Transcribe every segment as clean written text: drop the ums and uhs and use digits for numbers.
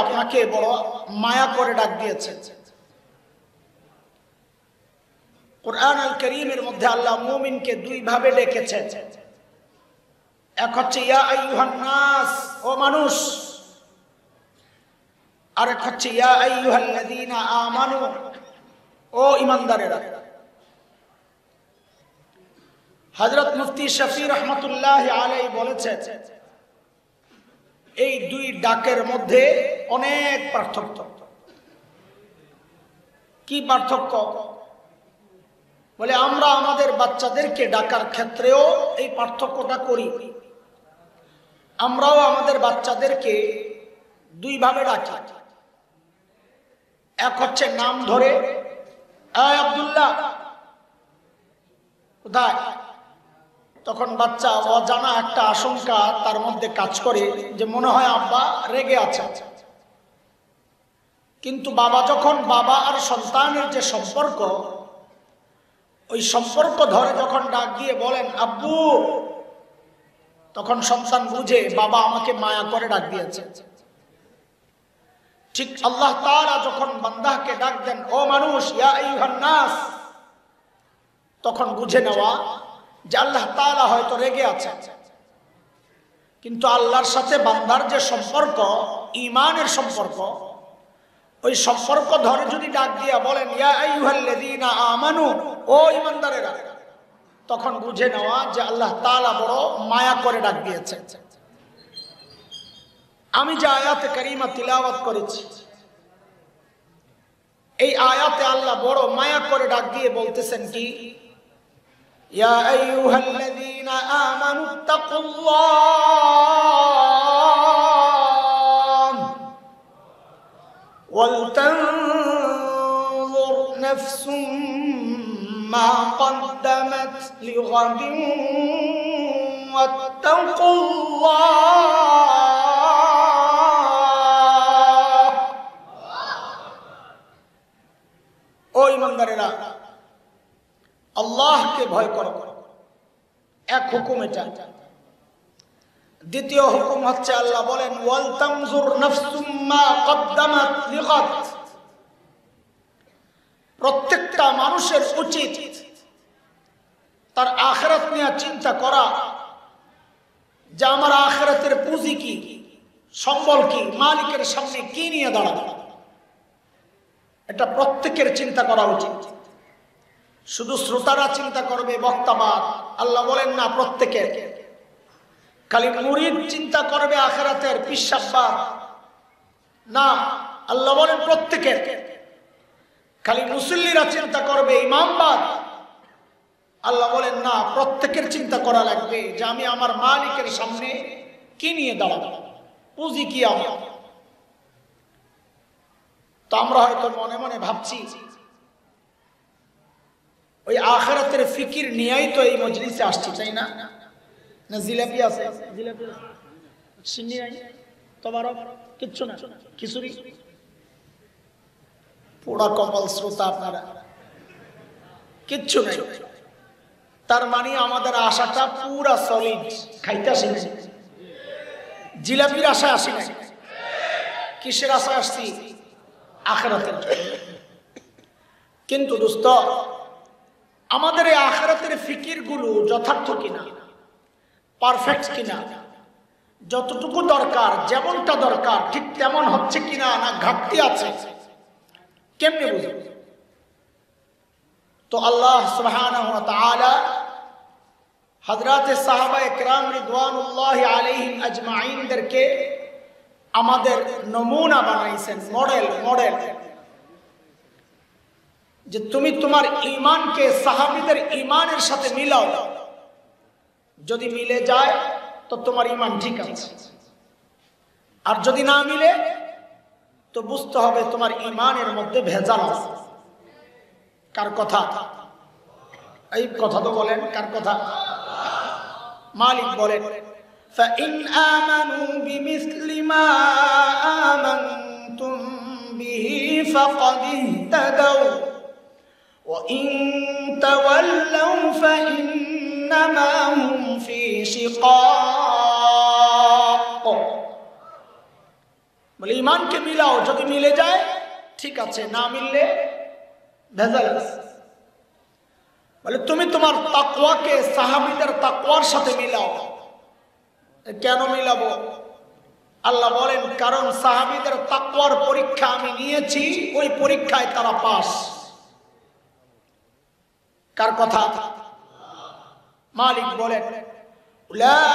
আপনাকে বড় মায়া করে ডাক দিয়েছে। কুরআন আল কারীমের মধ্যে আল্লাহ মুমিনকে দুই ভাবে ডেকেছেন। এক হচ্ছে ইয়া আইয়ুহান নাস, ও মানুষ, আর এক হচ্ছে ইয়া আইয়ুহাল্লাযীনা আমানু, ও ঈমানদারেরা। হযরত মুফতি শফি রহমাতুল্লাহ আলাইহি বলেছেন, এই দুই ডাকের মধ্যে অনেক পার্থক্য। কি পার্থক্য? বলে আমরা আমাদের বাচ্চাদেরকে ডাকার ক্ষেত্রেও এই পার্থক্যটা করি। আমরাও আমাদের বাচ্চাদেরকে দুই ভাবে ডাকি। এক হচ্ছে নাম ধরে, এই আব্দুল্লাহ কোথায়? তখন বাচ্চা অজানা একটা আশঙ্কা তার মধ্যে কাজ করে যে মনে হয় আব্বা রেগে আছে। কিন্তু বাবা যখন বাবা আর সন্তানের যে সম্পর্ক, ওই সম্পর্ক ধরে যখন ডাক দিয়ে বলেন আব্বু, তখন সন্তান বুঝে বাবা আমাকে মায়া করে ডাক দিয়েছে। ঠিক আল্লাহ তাআলা যখন বান্দাকে ডাক দেন ও মানুষ, ইয়া আইয়ুহান নাস, তখন বুঝে নেওয়া যে আল্লাহ তাআলা হয়তো রেগে আছে, কিন্তু আল্লাহর সাথে বান্দার যে সম্পর্ক, ঈমানের সম্পর্ক, ওই সম্পর্ক ধরে যদি ডাক দিয়া বলেন ইয়া আইয়ুহাল্লাযীনা আমানু, ও ঈমানদারেরা, তখন বুঝে নেওয়া যে আল্লাহ তাআলা বড় মায়া করে ডাক দিয়েছে। আমি যে আয়াতে কারিমা তিলাওয়াত করেছি, এই আয়াতে আল্লাহ বড় মায়া করে ডাক দিয়ে বলতেছেন কি, ইয়া আইয়ুহাল্লাযীনা আমানু তাকুল্লাহ ওয়াল তানজুর নাফসুম মা কদ্দামাত লিগাদিন ওয়াত্তাকুল্লাহ। ও ঈমানদারেরা, আল্লাহকে ভয় করো, এক হুকুম এটা। দ্বিতীয় হুকুম হচ্ছে আল্লাহ বলেন ওয়াল তানজুর নাফসুম মা কদ্দামাত লিগাদ। প্রত্যেকটা মানুষের উচিত তার আখিরাত নিয়ে চিন্তা করা, যে আমার আখিরাতের পুঁজি কি, সম্বল কি, মালিকের সামনে কি নিয়ে দাঁড়াবো। এটা প্রত্যেকের চিন্তা করা উচিত। শুধু শ্রোতারা চিন্তা করবে, বক্তাবাদ, আল্লাহ বলেন না প্রত্যেকের। খালি মুরিদ চিন্তা করবে আখিরাতের, পিসাব্বাদ না, আল্লাহ বলেন প্রত্যেকের। খালি মুসল্লিরা চিন্তা করবে ইমামবাদ, আল্লাহ বলেন না, প্রত্যেকের চিন্তা করা লাগবে যে আমি আমার মালিকের সামনে কি নিয়ে দাঁড়াবো, পুঁজি কি আমার। তো আমরা হয়তো মনে মনে ভাবছি ওই আখিরাতের ফিকির নিয়েই তো এই মজলিসে আসছি, তাই না? না জিলাপি আছে, জিলাপি আছে, সিন্নি নাই, তোমারও কিচ্ছু না, খিচুড়ি, পোড়া কপাল শ্রোতা আপনারা, কিচ্ছু নাই। তার মানে আমাদের আশাটা পুরা সলিড, খাইতে আসি না, জিলাপির আশা আসি না। কিসের আশা আসছি? আখিরাতের। কিন্তু দোস্ত, আমাদের এই আখিরাতের ফিকির গুলো যথার্থ কিনা, পারফেক্ট কিনা, যতটুকু দরকার, যেমনটা দরকার ঠিক তেমন হচ্ছে কিনা, না ঘাটতি আছে, কেমনে বুঝব? তো আল্লাহ সুবহানাহু ওয়া তাআলা হযরতে সাহাবায়ে কেরাম রিদওয়ানুল্লাহি আলাইহিম আজমাইনদেরকে আমাদের নমুনা বানাইছেন, মডেল, যে তুমি তোমার ঈমানকে সাহাবীদের ঈমানের সাথে মিলাও। যদি মিলে যায় তো তোমার ঈমান ঠিক আছে, আর যদি না মিলে তো বুঝতে হবে তোমার ঈমানের মধ্যে ভেজাল আছে। কার কথা? এই কথা তো বলেন, কার কথা? মালিক বলেন فَإِنْ آمَنُوا بِمِثْلِ مَا آمَنْتُمْ بِهِ فَقَدِ اهْتَدَوْا وَإِنْ تَوَلَّوْا فَإِنَّمَا هُمْ فِي شِقَاقٍ। বলে ইমানকে মিলাও, যদি মিলে যায় ঠিক আছে, না মিললে ভেজাল আছে। বলে তুমি তোমার তাকওয়াকে সাহাবীদের তাকওয়ার সাথে মিলাও। কেন মিলাবো? আল্লাহ বলেন কারণ সাহাবীদের তাকওয়ার পরীক্ষা আমি নিয়েছি, ওই পরীক্ষায় তারা পাস। কার কথা? মালিক বলেন উলাইকাল্লাযীনা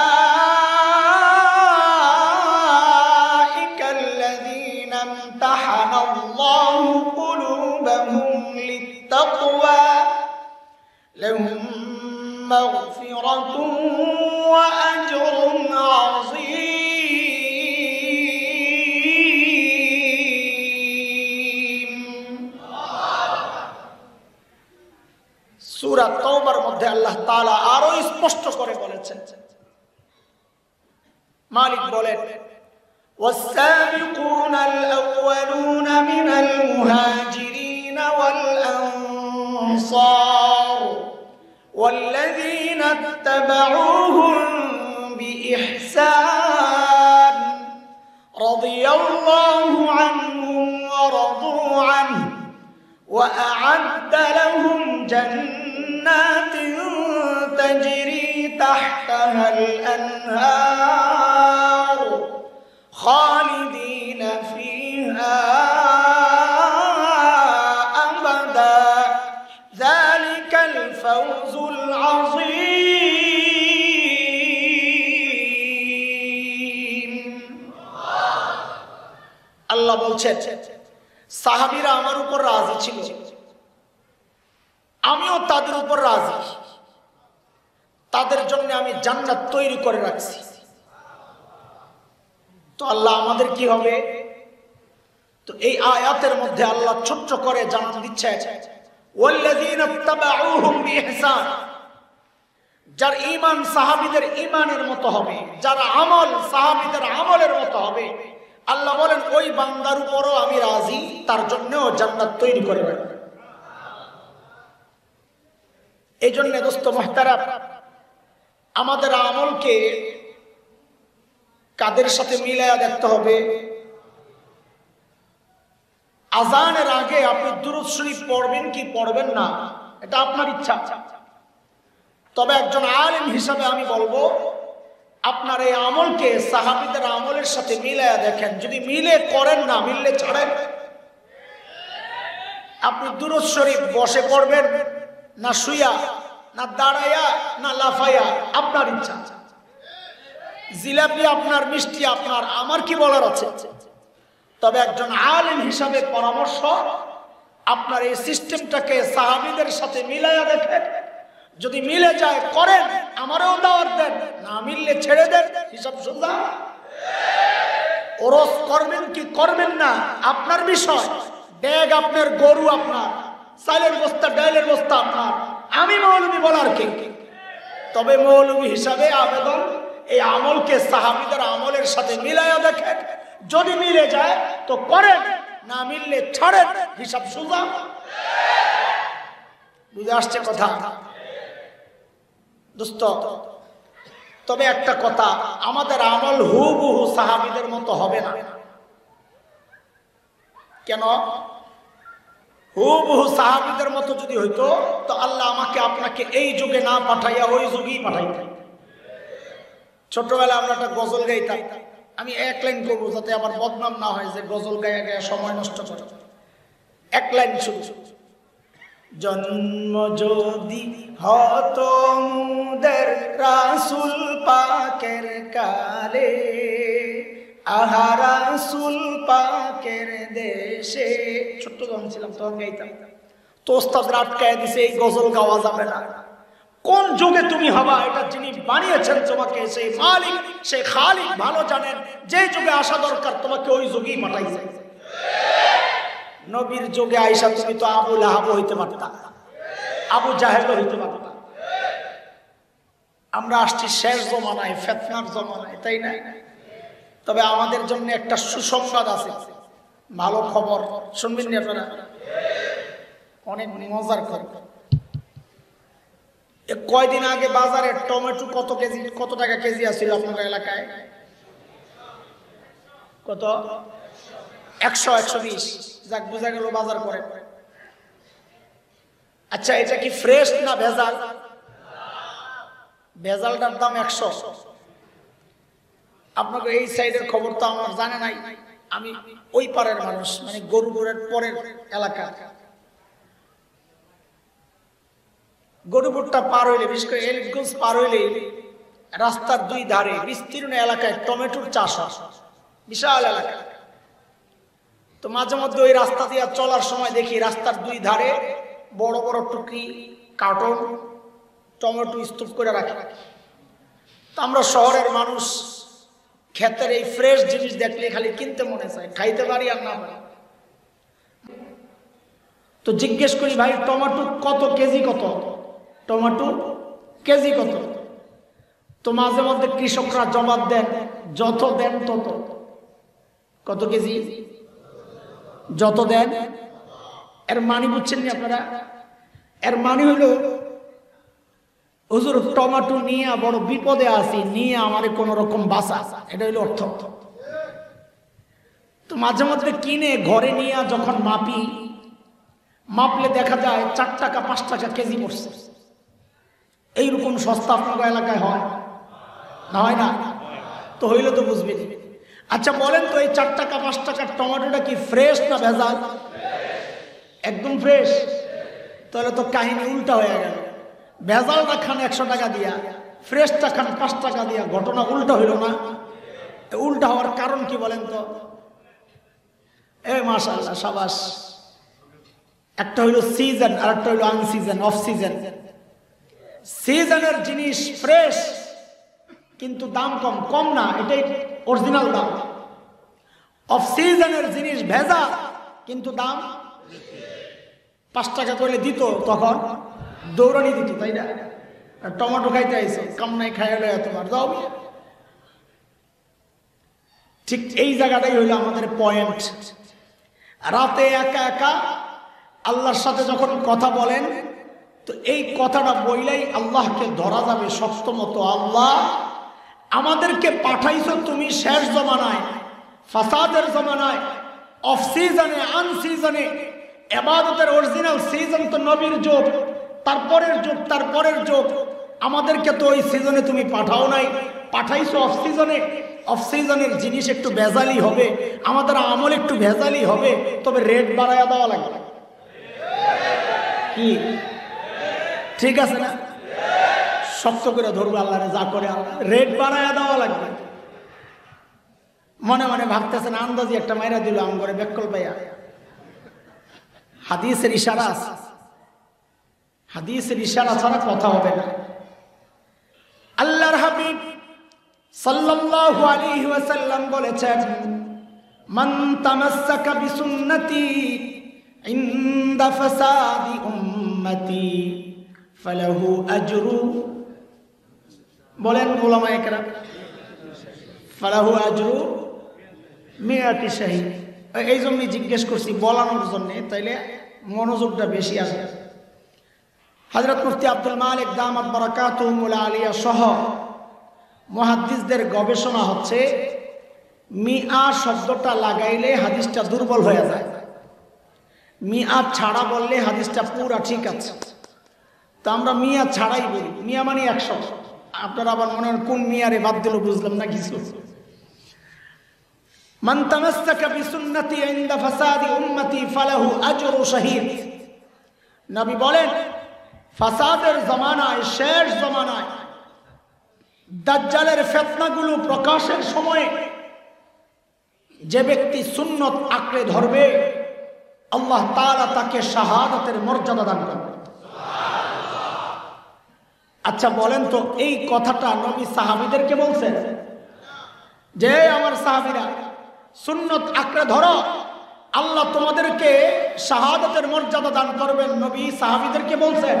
ইমতাহানাল্লাহু কুলুবাহুম লিত্তাকওয়া লাহুম মাগফিরাতুন ওয়া আজরুন আযীম। সূরা তাওবার মধ্যে আল্লাহ তাআলা আরো স্পষ্ট করে বলেছেন। মালিক বলেন والسابقون الأولون من المهاجرين والأنصار والذين اتبعوهم بإحسان رضي الله عنهم ورضوا عنه وأعد لهم جنات تجري تحتها الأنهار خالدين فيها أبدا ذلك الفوز العظيم। আল্লাহ বলছেন সাহাবীরা আমার উপর রাজি ছিল, আমিও তাদের উপর রাজি, তাদের জন্য আমি জান্নাত তৈরি করে রাখছি। তো আল্লাহ আমাদের কি হবে? তো এই আয়াতের মধ্যে আল্লাহ ছোট্ট করে জানান দিচ্ছে ওয়াল্লাযীনা ইত্তাবাউহুম বিইহসান, যার ঈমান সাহাবীদের ঈমানের মতো হবে, যার আমল সাহাবীদের আমলের মতো হবে, আল্লাহ বলেন ওই বান্দার উপরও আমি রাজি, তার জন্যও জান্নাত তৈরি করে রাখব। এই জন্য দোস্ত মুহতারাম, আমাদের আমলকে কাদের সাথে মিলায়া দেখতে হবে? আজানের আগে আপনি দুরূদ শরীফ পড়বেন কি পড়বেন না, এটা আপনার ইচ্ছা। তবে একজন আলেম হিসাবে আমি বলবো আপনার এই আমলকে সাহাবীদের আমলের সাথে মিলায়া দেখেন, যদি মিলে করেন, না মিললে ছাড়েন। আপনি দুরূদ শরীফ বসে পড়বেন না শুইয়া, না দাঁড়াইয়া, না লাফাইয়া, আপনার ইচ্ছা। জিলাপি আপনার, মিষ্টি আপনার, আমার কি বলার আছে? তবে একজন আলেম হিসাবে পরামর্শ, আপনার এই সিস্টেমটাকে সাহাবীদের সাথে মিলাইয়া দেখেন, যদি মিলে যায় করেন, আমারও দাওয়াত দেন, না মিললে ছেড়ে দেন, হিসাব সোজা। ওরস করবেন কি করবেন না আপনার বিষয়। ব্যাগ আপনার, গরু আপনার, চালের বস্তা ডালের বস্তা আপনার, আমি মৌলবী বলার কে? তবে মৌলবী হিসাবে আবেদন, এই আমলকে সাহাবীদের আমলের সাথে মিলাইয়া দেখেন, যদি মিলে যায় তো করেন, না মিললে ছাড়েন, হিসাব সোজা। বুঝে আসছে কথা দোস্ত? তবে একটা কথা, আমাদের আমল হুবহু সাহাবীদের মতো হবে না। কেন? হুবহু সাহাবীদের মতো যদি হইতো তো আল্লাহ আমাকে আপনাকে এই যুগে না পাঠাইয়া ওই যুগেই পাঠাইতেন। ছোটবেলা আমরা একটা গজল গাইতাম, আমি এক লাইন করবো যাতে আমার বদনাম না হয় যে গজল গায়া গায়া সময় নষ্ট করে। এক লাইন শুধু, জন্ম যদি হতো মুদের রাসূল পাকের কালে, আহা রাসূল পাকের দেশে। ছোট্ট যখন ছিলাম তখন গাইতাম, তো ওস্তাদরা আটকায় দিছে এই গজল গাওয়া যাবে না। কোন যুগে তুমি হবা এটা যিনি বানিয়েছেন তোমাকে, সেই মালিক, সেই খালিক ভালো জানেন। যে যুগে আসা দরকার তোমাকে ওই যুগেই পাঠাইছে। নবীর যুগে আইসা তুমি তো আবু লাহাব হইতে পারতা, আবু জাহেল হইতে পারতা। আমরা আসছি শেষ জমানায়, ফিতনার জমানায়, তাই না? তবে আমাদের জন্য একটা সুসংবাদ আছে, ভালো খবর শুনবেন না আপনারা? অনেক মজার খবর। কয়দিন আগে বাজারে টমেটো কত টাকা কেজি আছিল আপনার এলাকায়? কত? 100 120, যাক বোঝা গেল বাজার করে। আচ্ছা এটা কি ফ্রেশ না ভেজাল? ভেজালটার দাম 100। আপনাকে এই সাইডের খবর তো আমার জানা নাই, আমি ওই পারের মানুষ, মানে গরুপুরের পরের এলাকা। গরুপুরটা পার হইলে, বিশেষ করে এলিটগঞ্জ পার হইলে রাস্তার দুই ধারে বিস্তীর্ণ এলাকায় টমেটোর চাষ হয়, বিশাল এলাকা। তো মাঝে মধ্যে ওই রাস্তা দিয়ে চলার সময় দেখি রাস্তার দুই ধারে বড় বড় টুকরি কার্টন টমেটো স্তূপ করে রাখে। তো আমরা শহরের মানুষ ক্ষেতের এই ফ্রেশ জিনিস দেখলে খালি কিনতে মনে চায়, খাইতে পারি আর না পারি। তো জিজ্ঞেস করি, ভাই টমেটো কত কেজি, কত টমেটো কেজি কত? তো মাঝে মধ্যে কৃষকরা জবাব দেন, যত দেন তত। কত কেজি? যত দেন। এর মানে বুঝছেন নি আপনারা? এর মানে হইল, হুজুর টমেটো নিয়ে বড় বিপদে আছি, নিয়ে আমার কোন রকম বাঁচা, এটা হইল অর্থ। তো মাঝে মধ্যে কিনে ঘরে নিয়ে যখন মাপি, মাপলে দেখা যায় 4 টাকা 5 টাকা কেজি পড়ছে। এইরকম সস্তা আপনার এলাকায় হয় না? হয় না? তো হইলে তো বুঝবেন। আচ্ছা বলেন তো, এই 4 টাকা 5 টাকার টমেটোটা কি ফ্রেশ না ভেজাল? একদম ফ্রেশ। তাহলে তো কাহিনী উল্টা হয়ে গেল। ভেজালটা খান 100 টাকা দিয়া, ফ্রেশটা খান 5 টাকা দিয়া, ঘটনা উল্টা হইল না? উল্টা হওয়ার কারণ কি বলেন তো? মাশাআল্লাহ, সাবাস। একটা হইল সিজন আর একটা হইল আনসিজন, অফ সিজন। সিজনের জিনিস ফ্রেশ কিন্তু দাম কম, কম না, এটাই অরিজিনাল দাম। অফ সিজনের জিনিস ভেজাল কিন্তু দাম 5 টাকা করে দিত, তখন দৌড়ানি দিত, তাই না? টমেটো খাইতে আইসো, কাম নাই, খাইয়া গেয়া তোমার যাও। ঠিক এই জায়গাটাই হইলো আমাদের পয়েন্ট। রাতে একা একা আল্লাহর সাথে যখন কথা বলেন, তো এই কথাটা বইলেই আল্লাহকে ধরা যাবে শক্ত মতো। আল্লাহ, আমাদেরকে পাঠাইছো তুমি শেষ জমানায়, ফাসাদের জমানায়, অফ সিজনে, আন সিজনে। ইবাদতের অরিজিনাল সিজন তো নবীর যুগ, তারপরের যুগ, তারপরের যুগ। আমাদেরকে তো ওই সিজনে তুমি পাঠাও নাই, পাঠাইছো অফ সিজনে। অফ সিজনের জিনিস একটু ভেজালি হবে, আমাদের আমল একটু ভেজালি হবে, তবে রেট বাড়াইয়া দেওয়া লাগবে। কি ঠিক আছে না? শক্ত করে ধরবো আল্লাহরে, যা করে আল্লাহ, রেট বাড়াইয়া দেওয়া লাগবে। মনে মনে ভাবতেছেন আন্দাজি একটা মাইরা দিল আম করে বেকল পাইয়া। হাদিসের ইশারা আছে, হাদিসের ইশারা ছাড়া কথা হবে না। আল্লাহর হাবিব সাল্লাল্লাহু আলাইহি ওয়াসাল্লাম বলেছেন, মান তামাসসাকা বিসুন্নতি ইনদা ফাসাদি উম্মতি ফালাহু আজরু, বলেন উলামায়ে কেরাম, ফালাহু আজরু মিয়াতি শাহীদ। এই জন্যই জিজ্ঞেস করছি, বলানোর জন্য, তাইলে মনোযোগটা বেশি আসে। হযরত মুফতি আব্দুল মালিক দামাত বারাকাতুহুল আলিয়া সহ মুহাদ্দিসদের গবেষণা হচ্ছে, মিয়া শব্দটা লাগাইলে হাদিসটা দুর্বল হয়ে যায়, মিয়া ছাড়া বললে হাদিসটা পুরা ঠিক আছে। তো আমরা মিয়া ছাড়াই বলি, মিয়া মানে 100। আপনারা আবার মনে হয় কোন মিয়ারে বাদ দিল বুঝলাম না কিছু। মান তামাসসাকা বিসুন্নতি ইনদা ফাসাদি উম্মতি ফালাহু আজরু শাহীদ। নবী বলেন, ফাসাদের জামানায়, শেষ জামানায়, দাজ্জালের ফিতনাগুলো প্রকাশের সময়ে যে ব্যক্তি সুন্নত আঁকড়ে ধরবে, আল্লাহ তাআলা তাকে শাহাদাতের মর্যাদা দান করবে। আচ্ছা বলেন তো, এই কথাটা নবী সাহাবীদেরকে বলছেন যে আমার সাহাবীরা সুন্নত আঁকড়ে ধরো, আল্লাহ তোমাদেরকে শাহাদাতের মর্যাদা দান করবেন, নবী সাহাবীদেরকে বলছেন?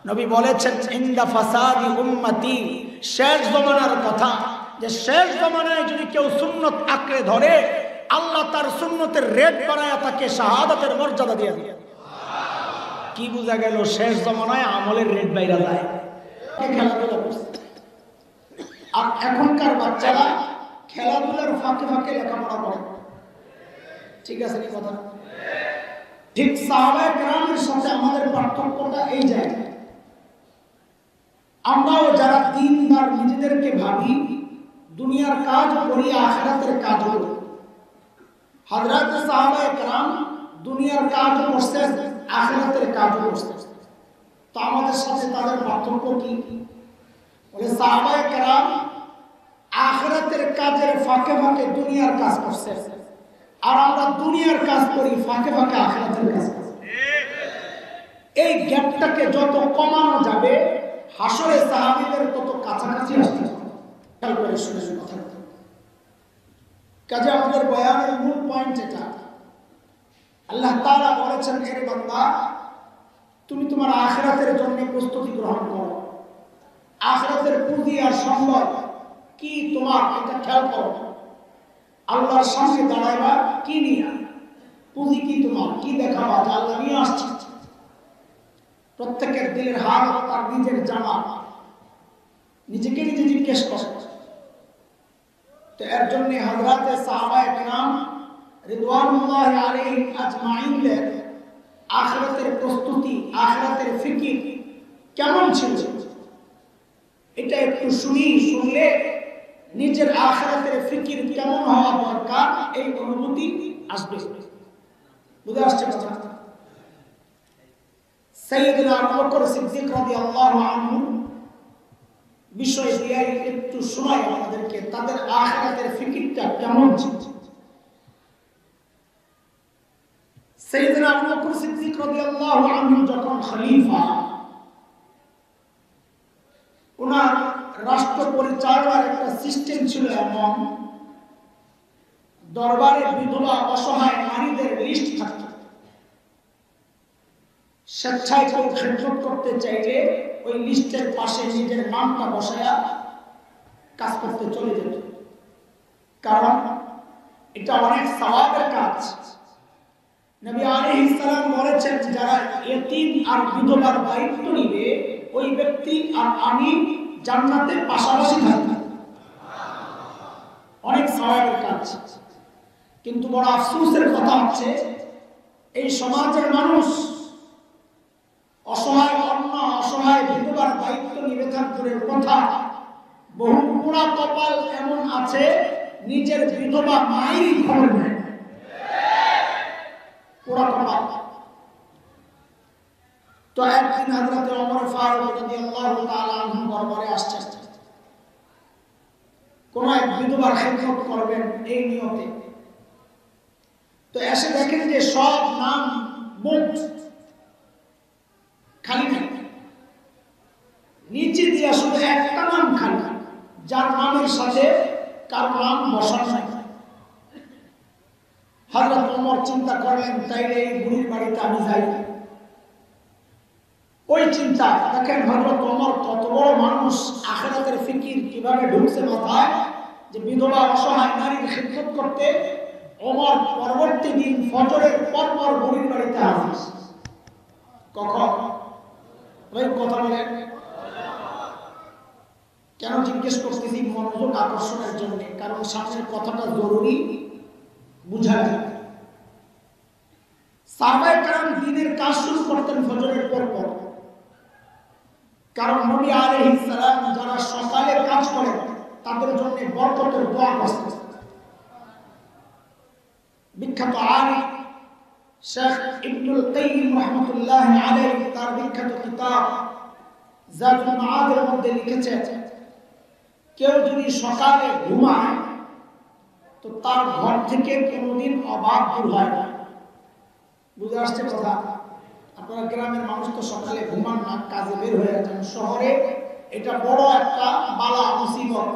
নবী বলেছেন ইনদা ফাসাদি উম্মতি, শেষ জমানার কথা, যে শেষ জমানায় যদি কেউ সুন্নত আঁকড়ে ধরে, আল্লাহ তার সুন্নতের রেট বাড়ায়া তাকে শাহাদাতের মর্যাদা দিয়ে দিবেন। কি বোঝা গেল? শেষ জমানায় আমলের রেট বাইরা যায়। খেলাধুলা করছে, আর এখনকার বাচ্চারা খেলাধুলার ফাঁকে ফাঁকে লেখাপড়া করে। ঠিক আছে কি কথা? ঠিক সাহাবায়ে কেরামের সাথে আমাদের পার্থক্যটা এই জায়গায়। আমরাও যারা দিনদার নিজেদেরকে ভাবি, দুনিয়ার কাজ করি, আখিরাতের কাজ করি। হযরত সাহাবায়ে কেরাম দুনিয়ার কাজ করতেন, আখিরাতের কাজ করতেন। তো আমাদের সাথে তাদের পার্থক্য কি? বলে সাহাবায়ে কেরাম আখিরাতের কাজের ফাঁকে ফাঁকে দুনিয়ার কাজ করতেন, আর আমরা দুনিয়ার কাজ করি ফাঁকে ফাঁকে আখিরাতের কাজ করি। এই গ্যাপটাকে যত কমানো যাবে হাসরে সাহাবীদের তত কাছাকাছি আসতে হবে। খেয়াল করে শুনে কথা। কাজে আমাদের বয়ানের মূল পয়েন্ট এটা, আল্লাহ তাআলা বলেছেন, হে বান্দা তুমি তোমার আখিরাতের জন্য প্রস্তুতি গ্রহণ করো। আখিরাতের পুঁজি আর সম্পদ কি তোমার, এটা খেয়াল করো। আল্লাহর সামনে দাঁড়াইবা কি নিয়ে, পুঁজি কি তোমার, কি দেখাবা যে আল্লাহ নিয়ে আসছে। প্রত্যেকের দিলের হাল তার নিজের জানা, নিজেকে নিজে জিজ্ঞেস করে। তো এর জন্য হযরতে সাহাবায়ে কেরাম রিদওয়ানুল্লাহি আলাইহিম আজমাইনদের আখিরাতের প্রস্তুতি, আখিরাতের ফিকির কেমন ছিল এটা একটু শুনলে নিজের আখিরাতের ফিকির কেমন হওয়া দরকার এই অনুভূতি আসবে। বুঝে আসছে কথা? সাইয়েদনা আবু বকর সিদ্দিক রাদিয়াল্লাহু আনহু বিষয় দিয়ে একটু শোনাই আমাদেরকে, তাদের আখিরাতের ফিকিরটা কেমন ছিল। সাইয়েদনা আবু বকর সিদ্দিক রাদিয়াল্লাহু আনহু যখন খলিফা, ওনার রাষ্ট্র পরিচালনার একটা সিস্টেম ছিল এমন, দরবারে বিধবা অসহায় নারীদের লিস্ট থাকত। স্বেচ্ছায় কেউ খেদমত করতে চাইলে ওই লিস্টের পাশে নিজের নামটা বসায়া কাজ করতে চলে যেত, কারণ এটা অনেক সওয়াবের কাজ। নবী আলাইহিস সালাম বলেছেন, যারা ইতিম আর বিধবার দায়িত্ব নিবে ওই ব্যক্তি আর আমি জান্নাতে পাশাপাশি থাকব। অনেক সওয়াবের কাজ। কিন্তু বড় আফসোসের কথা হচ্ছে এই সমাজের মানুষ অসহায় অন্য অসহায় বিধবার দায়িত্ব নিবে থাকার কথা, বহু পোড়া কপাল এমন আছে নিজের বিধবা মায়েরই খবর নেয়। পোড়া কপাল। তো একদিন হযরত ওমর ফারুক রাদিয়াল্লাহু তাআলা আনহু দরবারে আসছেন, কোন এক বিধবার খেদমত করবেন এই নিয়তে। তো এসে দেখেন যে সব নাম বুক খালি নেই, নিচে দিয়ে শুধু একটা নাম খালি, যার নামের সাথে কার নাম বসানো নাই। হযরত ওমর চিন্তা করলেন, তাইলে এই বুড়ির বাড়িতে আমি যাই। ওই চিন্তা দেখেন হযরত ওমর কত বড় মানুষ, আখিরাতের ফিকির কিভাবে ঢুকছে মাথায়, যে বিধবা অসহায় নারীর খিদমত করতে ওমর পরবর্তী দিন ফজরের পর বুড়ির বাড়িতে হাজির। কখন? ওই কথা বলেন কেন জিজ্ঞেস করতেছি, মনোযোগ আকর্ষণের জন্য, কারণ সামনের কথাটা জরুরি বুঝা যায়। সাহাবায়ে কেরাম দিনের কাজ শুরু করতেন ফজরের পর, কারণ নবী আলাইহিস সালাম যারা সকালে কাজ করেন তাদের জন্য বরকতের দোয়া করতেন। বিখ্যাত আলিম শেখ ইবনুল কাইয়িম রাহমাতুল্লাহি আলাইহি তার বিখ্যাত কিতাব যাদুল মাআদের মধ্যে লিখেছেন, কেউ যদি সকালে ঘুমায় তো তার ঘর থেকে কোনোদিন অভাব দূর হয় না। বুঝে আসছে কথা? আপনারা গ্রামের মানুষ তো সকালে ঘুমান না, কাজে বের হয়ে যান। শহরে এটা বড় একটা বালা মুসিবত,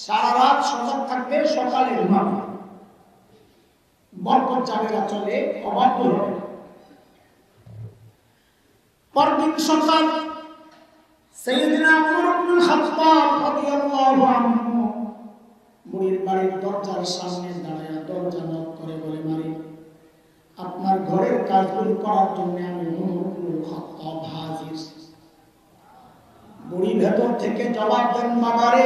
সারা রাত সজাগ থাকবে, সকালে ঘুমাবে, বরকত যাবে না, চলে, অভাব দূর হবে। পরদিন সকাল সাইয়েদনা ওমর ইবনুল খাত্তাব রাদিয়াল্লাহু আনহু বুড়ির বাড়ির দরজার সামনে দাঁড়ায় দরজা নক করে বলে, মালিক আপনার ঘরের কাজগুলো করার জন্য আমি ওমর ইবনুল খাত্তাব হাজির। বুড়ি ভেতর থেকে জবাব দেন, বাবারে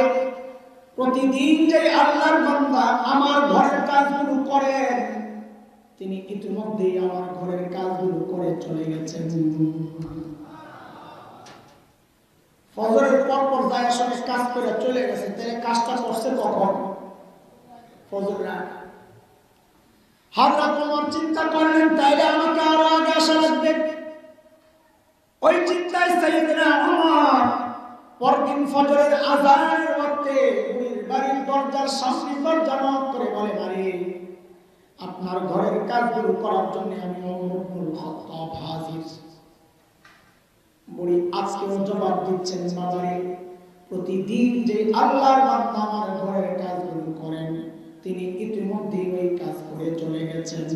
প্রতিদিন যে আল্লাহর বান্দা আমার ঘরের কাজগুলো করেন তিনি ইতিমধ্যেই আমার ঘরের কাজগুলো করে চলে গেছেন। ফজরের পর যায় আসলে কাজ করে চলে গেছে, তাহলে কাজটা করছে কখন? ফজর আগে। হযরত ওমর চিন্তা করলেন তাইলে আমাকে আরো আগে আসা লাগবে। ওই চিন্তায় সাইয়েদনা ওমর পরদিন ফজরের আযানের ওয়াক্তে বাড়ির দরজার সামনে দরজা নক করে বলে, মারে আপনার ঘরের কাজগুলো করার জন্য আমি ওমর ইবনুল খাত্তাব হাজির। বুড়ি আজকেও জবাব দিচ্ছেন, বাবারে প্রতিদিন যে আল্লাহর বান্দা আমার ঘরের কাজগুলো করেন তিনি ইতিমধ্যে ওই কাজ করে চলে গেছেন।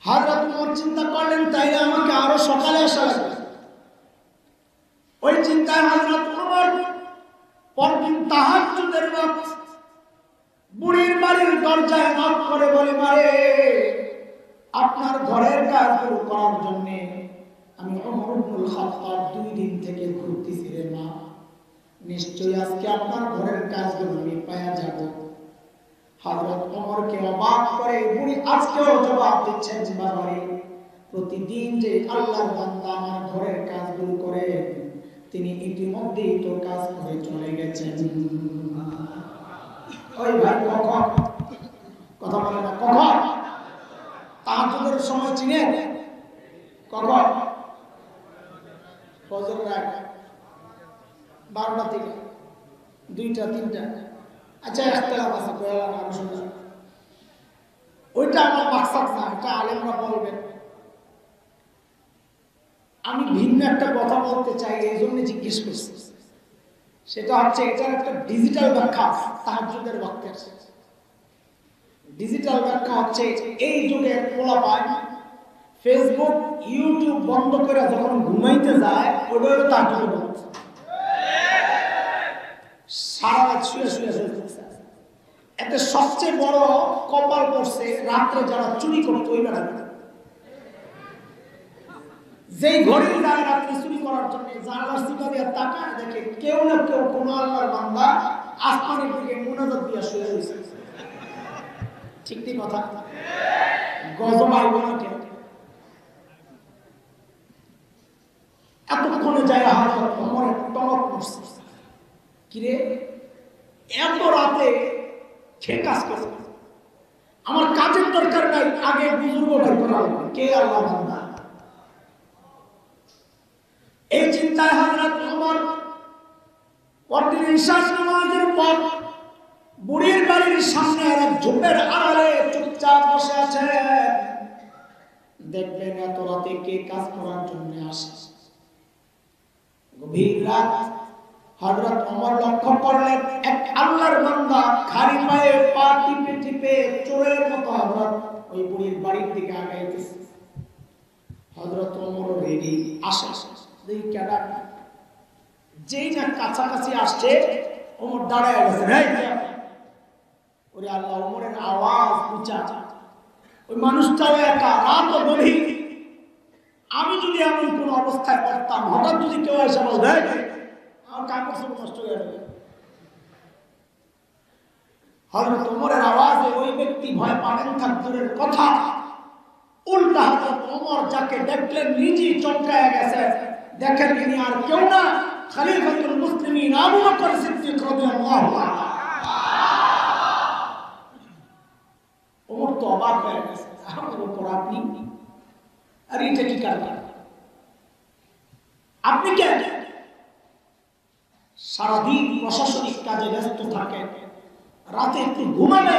হযরত ওমর চিন্তা করলেন তাইলে আমাকে আরো সকালে আসা লাগবে। ওই চিন্তায় হযরত ওমর পরদিন তাহাজ্জুদের ওয়াক্ত বুড়ির বাড়ির দরজায় নক করে বলে, মারে আপনার ঘরের কাজগুলো করার জন্য আমি ওমর ইবনুল খাত্তাব 2 দিন থেকে ঘুরতেছি রে মা, নিশ্চয়ই আজকে আপনার ঘরের কাজগুলো আমি পাওয়া যাব। হযরত ওমরকে অবাক করে বুড়ি আজকেও জবাব দিচ্ছেন, বাবারে প্রতিদিন যে আল্লাহর বান্দা আমার ঘরের কাজগুলো করে তিনি ইতিমধ্যেই তো কাজ করে চলে গেছেন। ওই ভাই কখন কথা বলে না, কখন তাহাজ্জুদের সময় চিনেন? কখন? ফজরের আগে 12টা থেকে 2টা 3টা। আচ্ছা ইখতিলাফ আছে কয়লা আলোচনা, ওইটা আমার মাকসাদ না, এটা আলেমরা বলবেন। আমি ভিন্ন একটা কথা বলতে চাই, এই জন্য জিজ্ঞেস করছি। সেটা হচ্ছে এটার একটা ডিজিটাল ব্যাখ্যা তাহাজ্জুদের ওয়াক্তের। ডিজিটাল ব্যাখ্যা হচ্ছে এই যুগের পোলাপান ফেসবুক ইউটিউব বন্ধ করে যখন ঘুমাইতে যায় ওটা হলো তাহাজ্জুদের ওয়াক্ত। সারা রাত শুয়ে শুয়ে চলতেছে। এতে সবচেয়ে বড় কপাল পড়ছে রাত্রে যারা চুরি করতো ওই বেড়া, যেই ঘড়ির গায়ে রাত্রে চুরি করার জন্য জানালার চিপা দিয়ে তাকায় দেখে কেউ না কেউ কোনো আল্লাহর বান্দা আসমানের দিকে মুনাজাত দিয়া শুয়ে রয়েছে। ঠিক ঠিক কথা, গজব আইবো না কেন? এতক্ষণে যায় হযরত ওমরের টনক পড়ছে, কিরে এত রাতে কে কাজ করছে? আমার কাজের দরকার নাই, আগে বুজুর্গ বের করা হবে, কে আল্লাহ বান্দা। এই চিন্তায় হযরত ওমর পরদিন ইশার নামাজের পর বুড়ির বাড়ির সামনে এক ঝোপের আড়ালে চুপচাপ বসে আছে। দেখবেন এত রাতে কে কাজ করার জন্য আসে। গভীর রাত হযরত ওমর লক্ষ্য করলেন এক আল্লাহর বান্দা খালি পায়ে পা টিপে টিপে চোরের মতো হযরত ওই বুড়ির বাড়ির দিকে আগাইতেছে। হযরত ওমর রেডি আসে, দেখি কেডা, যেই না কাছাকাছি আসছে ওমর দাঁড়ায় গেছে। ওরে আল্লাহ, ওমরের আওয়াজ উঁচা, ওই মানুষটাও একা, রাতও গভীর। আমি যদি এমন কোন অবস্থায় করতাম, হঠাৎ যদি কেউ এসে বলবে আমার কাপড় সব নষ্ট হয়ে যাবে। হযরত ওমরের আওয়াজে ওই ব্যক্তি ভয় পাবেন থাক দূরের কথা, উল্টা হযরত ওমর যাকে দেখলেন নিজেই চমকায় গেছে। দেখেন তিনি আর কেউ না, খলিফাতুল মুসলিমিন আবু বকর সিদ্দিক রাদিয়াল্লাহু আনহু। ওমর তো অবাক হয়ে গেছে, আমার উপর আপনি, আর এটা কি কারণ? আপনি কে? সারাদিন প্রশাসনিক কাজে ব্যস্ত থাকেন, রাতে একটু ঘুমাবে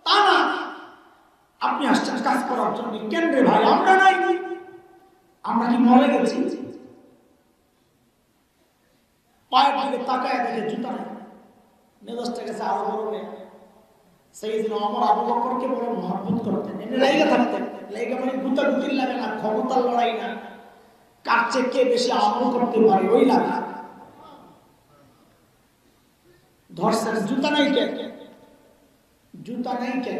তা না, আপনি আসছেন কাজ করার জন্য। কেন রে ভাই, আমরা নাই? আমরা কি মরে গেছি? পায়ের দিকে তাকায় দেখে জুতা নেই, মেজাজটা গেছে আরো গরমে। সাইয়েদনা ওমর আবু বকরকে বড় মহব্বত করতেন, এমনি লাইগা থাকতেন। লাইগা মানে গুতাগুতির লাগে না, ক্ষমতার লড়াই না, কার চেয়ে কে বেশি আমল করতে পারে ওই লাগা। ধরছেন জুতা নাই কে? জুতা নাই কে?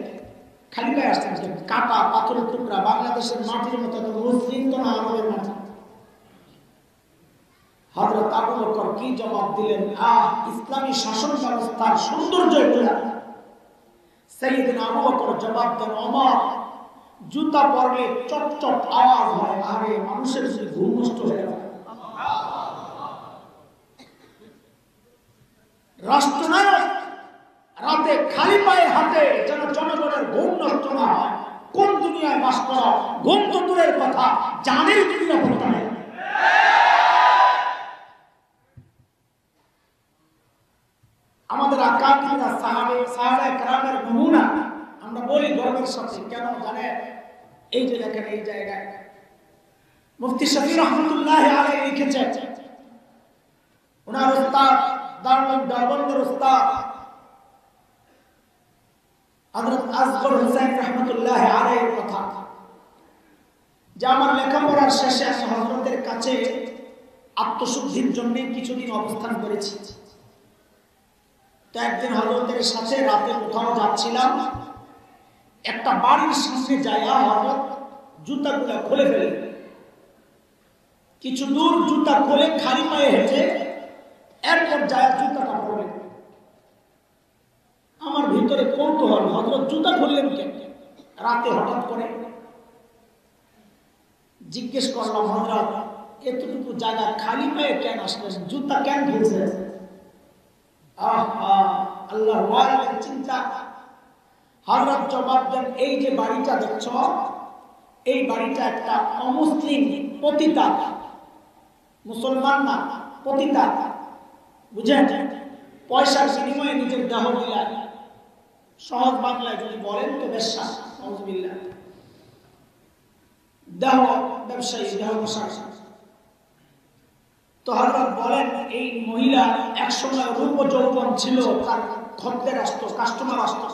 খালি গায়ে আসছেন কেন? কাটা পাথরের টুকরা, বাংলাদেশের মাটির মতো মসৃণ তো না আরবের মাটি। হযরত আবু বকর কি জবাব দিলেন? ইসলামী শাসন ব্যবস্থার সৌন্দর্য এগুলা। সাইয়েদনা আবু বকর জবাব দেন, ওমর, জুতা পরলে চট চট আওয়াজ হয়, আরে মানুষের যদি ঘুম নষ্ট হয়ে যায়। রাষ্ট্রনায়ক রাতে খালি পায়ে হাঁটে যেন জনগণের ঘুম নষ্ট না হয়। কোন দুনিয়ায় বাস করা? ঘুম তো দূরের কথা, জানের নিরাপত্তা নেই। আমাদের আকাবিরা সাহাবায়ে কেরামের নমুনা আমরা বলি গর্বের সাথে, কেন জানে? এই যে দেখেন, এই জায়গায় মুফতি শফি রহমতুল্লাহ আলাইহি লিখেছেন, ওনার উস্তাদ দারবন্দের উস্তাদ হযরত আসগর হোসেন রহমতুল্লাহ আলাইহির কথা, যে আমার লেখাপড়ার শেষে আমি হযরতের কাছে আত্মশুদ্ধির জন্য কিছুদিন অবস্থান করেছি। তো একদিন হযরতের সাথে রাতে কোথাও যাচ্ছিলাম, একটা বাড়ির সামনে যাইয়া হযরত জুতাগুলো খুলে ফেলে, কিছু দূর জুতা খুলে খালি পায়ে হেঁটে এরপর যায় জুতাটা পরে। আমার ভিতরে কৌতূহল, হযরত জুতা খুললেন কেন রাতে হঠাৎ করে? জিজ্ঞেস করলাম, হযরত এতটুকু জায়গা খালি পায়ে কেন আসলেন, জুতা কেন খুলছেন? আল্লাহর ওয়ালিদের চিন্তা। হযরত জবাব দেন, এই যে বাড়িটা দেখছ, এই বাড়িটা একটা অমুসলিম পতিতা, মুসলমান না, পতিতা, বুঝেন? পয়সার বিনিময়ে নিজের দেহ বিলায়, সহজ বাংলায় যদি বলেন তো বেশ্যা, নাউযুবিল্লাহ, দেহ ব্যবসায়ী, দেহ বসায়। তো হযরত বলেন, এই মহিলা একসময় রূপ যৌবন ছিল, তার খদ্দের আসতো, কাস্টমার আসতো,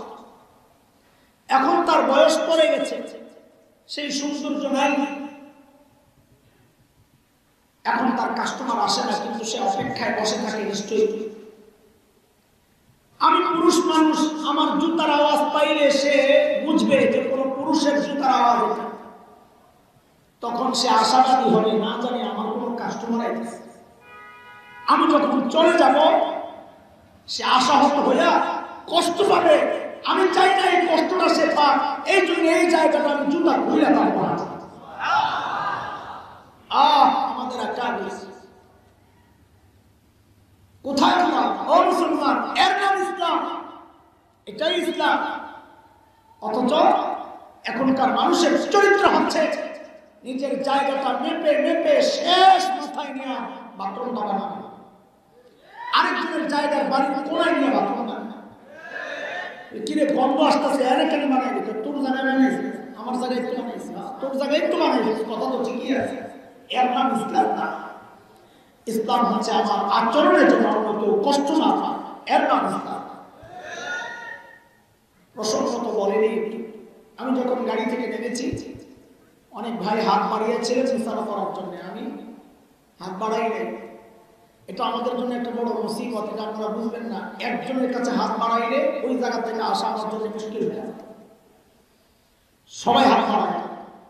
এখন তার বয়স পড়ে গেছে, সেই সৌন্দর্য নাই, এখন তার কাস্টমার আসে না, কিন্তু সে অপেক্ষায় বসে থাকে নিশ্চয়ই। আমি পুরুষ মানুষ, আমার জুতার আওয়াজ পাইলে সে বুঝবে যে কোন পুরুষের জুতার আওয়াজ এটা, তখন সে আশাবাদী হবে, না জানি আমার কোন কাস্টমার আইতেছে, আমি যখন চলে যাব সে আশাহত হইয়া কষ্ট পাবে। আমি চাই না এই কষ্টটা সে পাক, এই জন্য এই জায়গাটা আমি জুতা খুলে রাখবো। আমাদের কোথায় ও মুসলমান, এর নাম ইসলাম, এটাই ইসলাম। অথচ এখনকার মানুষের চরিত্র হচ্ছে নিজের জায়গাটা মেপে মেপে শেষ মাথায় নিয়ে বাথরুম বানানো, আরেকজনের জায়গার বাড়ির কোনায় নিয়ে বাথরুম বানানো। কিরে গন্ধ আসতেছে, এর কেন বানাই দিত? তোর জায়গায় বানাইছিস, আমার জায়গায় একটু বানাইছিস, তোর জায়গায় একটু বানাইছিস, কথা তো ঠিকই আছে। এর নাম ইসলাম না। ইসলাম হচ্ছে আমার আচরণের জন্য কেউ কষ্ট না পায়, এর নাম ইসলাম। প্রসঙ্গ তো বলেনি একটু, আমি যখন গাড়ি থেকে নেমেছি অনেক ভাই হাত বাড়িয়েছিলেন ইশারা করার জন্য, আমি হাত বাড়াই নাই। এটা আমাদের জন্য একটা বড় মুসিবত, এটা আপনারা বুঝবেন না। একজনের কাছে হাত বাড়াইলে ওই জায়গা থেকে আসা আমার জন্য মুশকিল হয়ে যায়, সবাই হাত বাড়ায়,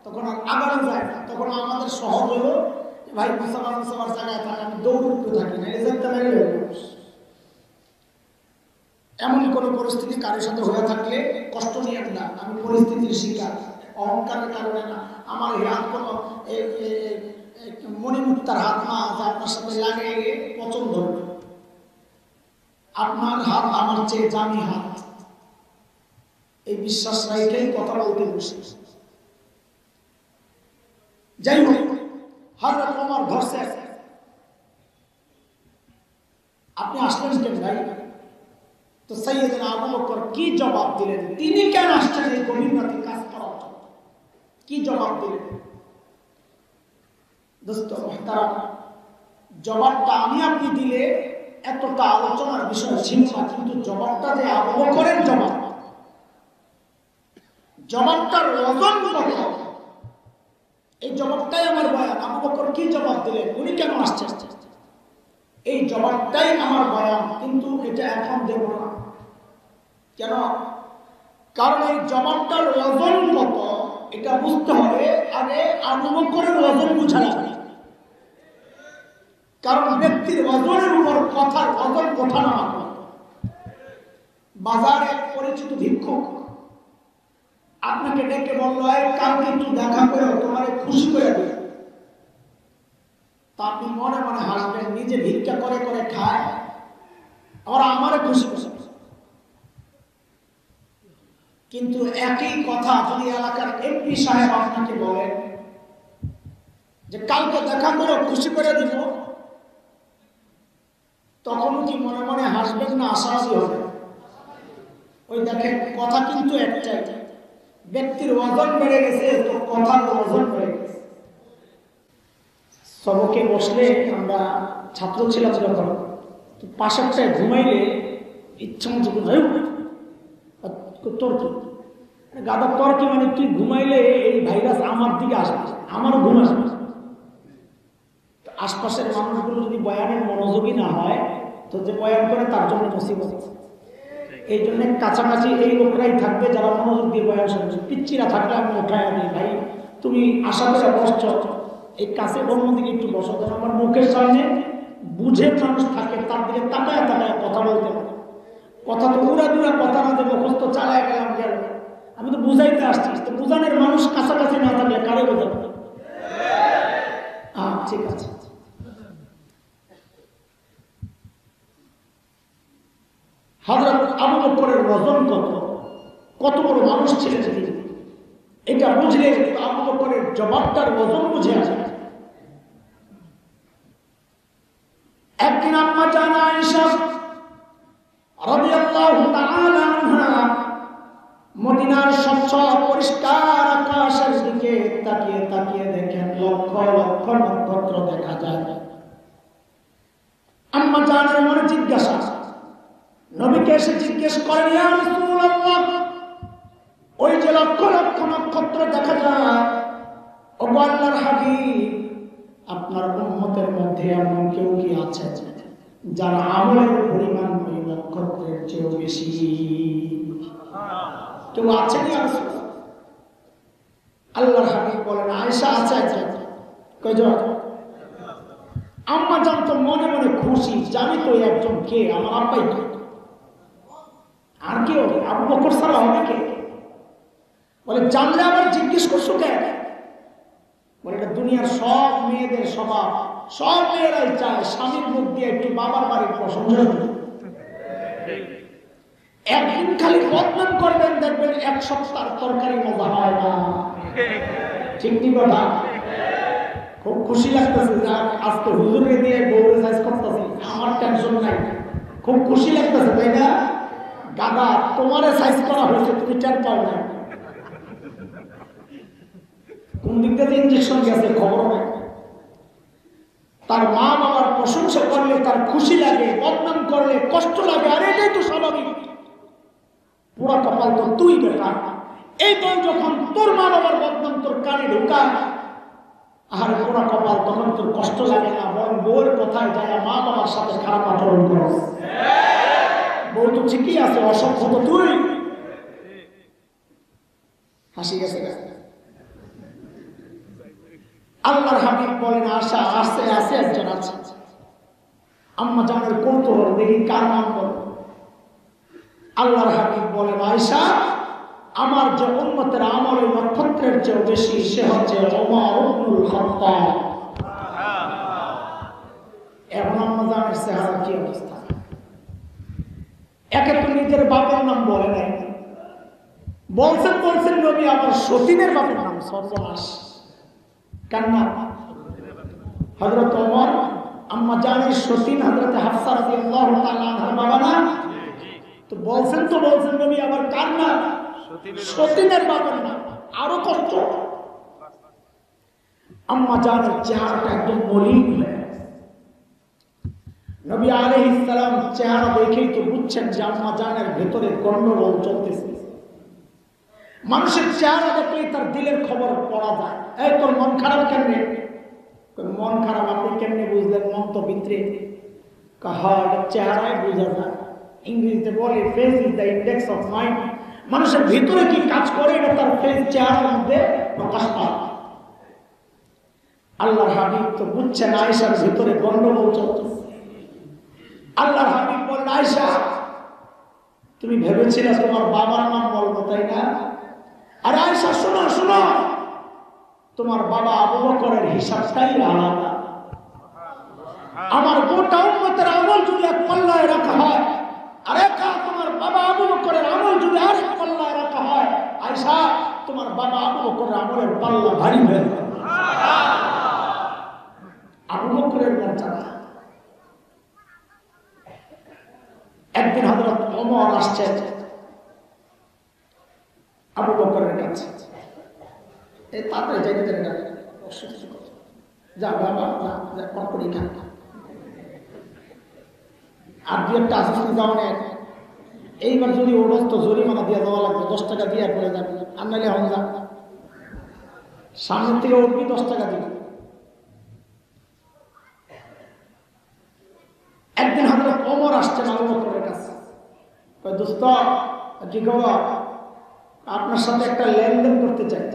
তখন আর আগানো যায় না। তখন আমাদের সহজ হলো, ভাই মুসাফার জায়গায় থাকে, আমি দৌড়তে থাকি না, এজেন্টটা মেরে এমনই কোনো পরিস্থিতি কারোর সাথে হয়ে থাকলে কষ্ট নিয়ে না, আমি পরিস্থিতির শিকার, অহংকারের কারণে না। আমার হাত কোনো মণিমুক্তার হাত না, যে আপনার সাথে লাগিয়ে পছন্দ হবে, আপনার হাত আমার চেয়ে দামি হাত, এই বিশ্বাস রাখলেই কথা বলতে বসে। যাই হোক, হযরত ওমর ধরছে, আপনি আসলেন কেন ভাই? তো সাইয়েদনা আবু বকর কি জবাব দিলেন? তিনি কেন আসছেন এই গভীর রাতে কাজ করার জন্য? কি জবাব দিলেন? দোস্ত মুহতারাম, জবাবটা আমি আপনি দিলে এতটা আলোচনার বিষয় ছিল না, কিন্তু জবাবটা যে আবু বকরের জবাব, জবাবটার ওজন কত, এই জবাবটাই আমার বয়ান। আবু বকর কি জবাব দিলেন, উনি কেন আসছেন, এই জবাবটাই আমার বয়ান, কিন্তু এটা এখন দেব না। কেন? কারণ এই জবাবটার ওজন কত এটা বুঝতে হবে আগে, আবু বকরের ওজন বুঝা লাগবে। কারণ ব্যক্তির ওজনের উপর কথার ওজন ওঠানামা করে। বাজারে এক পরিচিত ভিক্ষুক আপনাকে ডেকে বললো কালকে একটু দেখা করে তোমার খুশি করে দেবে, তা আপনি মনে মনে হাসবেন, নিজে ভিক্ষা করে করে খায় আর আমারে খুশি খুশি। কিন্তু একই কথা যদি এলাকার এমপি সাহেব আপনাকে বলেন যে কালকে দেখা করে খুশি করে দিব, তখন কি মনে মনে হাসবেন না আশাবাদী হবে? ওই দেখেন, কথা কিন্তু একটাই, ব্যক্তির ওজন বেড়ে গেছে তো কথার ওজন বেড়ে গেছে। সবকে বসলে আমরা ছাত্র ছিলাম যখন, তো পাশেরটায় ঘুমাইলে ইচ্ছা মতো তোর কি গাদা, তোর কি মানে তুই ঘুমাইলে এই ভাইরাস আমার দিকে আসবে, আমারও ঘুম আসবে। আশপাশের মানুষগুলো যদি বয়ানের মনোযোগী না হয় তো যে বয়ান করে তার জন্য মুসিবত। এই জন্য কাছাকাছি এই লোকরাই থাকবে যারা মনোযোগ দিয়ে বয়ান শুনছে। পিচ্ছিরা থাকলে আমি উঠায় দিই, ভাই তুমি আশা করে বসছ, এই কাছে অন্যদিকে একটু বসো। আমার মুখের সামনে বুঝে মানুষ থাকে, তার দিকে তাকায় তাকায় কথা বলতে পারে। কথা তো উড়া দুরা কথা না, যে মুখস্থ চালায় গেলাম গেল, আমি তো বুঝাইতে আসছি। তো বুঝানোর মানুষ কাছাকাছি না থাকলে কারে বোঝাবো? ঠিক আছে। হযরত আবু বকরের ওজন কত বড় মানুষ ছিলেন তিনি, এটা বুঝলে আবু বকরের জবাবটার ওজন বুঝে আসে। একদিন আম্মা জান আয়েশা রাদিয়াল্লাহু তাআলা আনহা মদিনার স্বচ্ছ পরিষ্কার আকাশের দিকে তাকিয়ে তাকিয়ে দেখেন লক্ষ লক্ষ নক্ষত্র দেখা যায়। আম্মা জানের মনে জিজ্ঞাসা, নবীকে এসে জিজ্ঞেস করেন, ইয়া রাসূলুল্লাহ, ওই যে লক্ষ লক্ষ নক্ষত্র দেখা যায়, ও আল্লাহর হাবিব, আপনার উম্মতের মধ্যে এমন কেউ কি আছে যার আমলের পরিমাণ ওই নক্ষত্রের চেয়েও বেশি? কেউ আছে কি? আল্লাহর হাবিব বলেন, আয়েশা আছে। আছে কয়জন? আম্মা জান তো মনে মনে খুশি, জানি তো একজন কে, আমার আব্বাই কে, আর কেউ আবু বকর ছাড়া হবে কে? বলে জানলে আবার জিজ্ঞেস করছো কেন? বলে এটা দুনিয়ার সব মেয়েদের স্বভাব, সব মেয়েরাই চায় স্বামীর মুখ দিয়ে একটু বাবার বাড়ির প্রশংসা। একদিন খালি বদনাম করবেন, দেখবেন এক সপ্তাহ তরকারি মজা হয় না। ঠিক কি কথা? খুব খুশি লাগতেছে যে আজকে হুজুরে দিয়ে বউরে সাইজ করতেছি, আমার টেনশন নাই, খুব খুশি লাগতেছে, তাই না? দাদা তোমারে সাইজ করা হয়েছে, তুমি টের পাও না, কোন দিক থেকে ইঞ্জেকশন গেছে খবর নাই। তার মা বাবার প্রশংসা করলে তার খুশি লাগে, বদনাম করলে কষ্ট লাগে, আর এটাই তো স্বাভাবিক। পুরা কপাল তো তুই বেটা, এই তো যখন তোর মা বাবার বদনাম তোর কানে ঢুকায়, আর পুরা কপাল, তখন তোর কষ্ট লাগে না, বরং বউয়ের কথায় যায় মা বাবার সাথে খারাপ আচরণ করো। বউ তো ঠিকই আছে, অসভ্য তো তুই। হাসি গেছে। আল্লাহর হাবিব বলেন, আশা আসছে, আছে একজন আছে। আম্মা জানের কৌতূহল, দেখি কার নাম বল। আল্লাহর হাবিব বলেন, আয়েশা, আমার যে উম্মতের আমল ওই নক্ষত্রের চেয়ে বেশি, সে হচ্ছে ওমর ইবনুল খাত্তাব। এখন আম্মা জানের চেহারা কি অবস্থা? একে তো নিজের বাপের নাম বলে নাই, বলছেন নবী আবার সতীনের বাপের নাম, সর্বনাশ। কার নাম? হযরত ওমর। আম্মা জানের সতীন হযরত হাফসা রাদিয়াল্লাহু তাআলা আনহার বাবা না? তো বলছেন নবী আবার কার নাম? সতীনের বাবার নাম। আরো কষ্ট। আম্মা জানের চেহারাটা একদম মলিন হয়ে গেছে। নবী আলাইহিস সালাম চেহারা দেখেই তো বুঝছেন যে আম্মা জানের ভেতরে গন্ডগোল চলতেছে। মানুষের চেহারা দেখলেই তার দিলের খবর পড়া যায়। এই তোর মন খারাপ কেমনে? মন খারাপ আপনি কেমনে বুঝলেন? মন তো ভিতরে, চেহারায় বোঝা যায়। ইংরেজিতে বলে face is the index of mind. মানুষের ভিতরে কি কাজ করে এটা তার ফেস, চেহারার মধ্যে প্রকাশ পায়। আল্লাহর হাবিব তো বুঝছেন আয়েশার ভিতরে গন্ডগোল চলতেছে। আল্লাহর হাবিব বলেন, আয়েশা, তুমি ভেবেছিলে তোমার বাবার নাম বলবো, তাই না? আর আয়েশা শোনো শোনো, তোমার বাবা আবু বকরের হিসাবটাই আলাদা। আমার গোটা উম্মতের আমল যদি এক পাল্লায় রাখা হয়, আর একা তোমার বাবা আবু বকরের আমল যদি আরেক পাল্লায় রাখা হয়, আয়েশা তোমার বাবা আবু বকরের আমলের পাল্লা ভারী হয়ে যাবে। আবু বকরের মর্যাদা। একদিন হযরত ওমর আসছেন আবু বকরের কাছে, এই তাড়াতাড়ি যাইতে দেন না, যা বাবা যা করি খান, আর দু একটা আসতে যাও না, এইবার যদি ওরস তো জরিমানা দিয়ে দেওয়া লাগবে, 10 টাকা দিয়ে পড়ে যাবে, আর নাহলে হন যা সামনের থেকে উঠবি 10 টাকা দিবে। একদিন হযরত ওমর আসছেন আবু বকরের কাছে, দোস্ত কি খবর, আপনার সাথে একটা লেনদেন করতে চাই।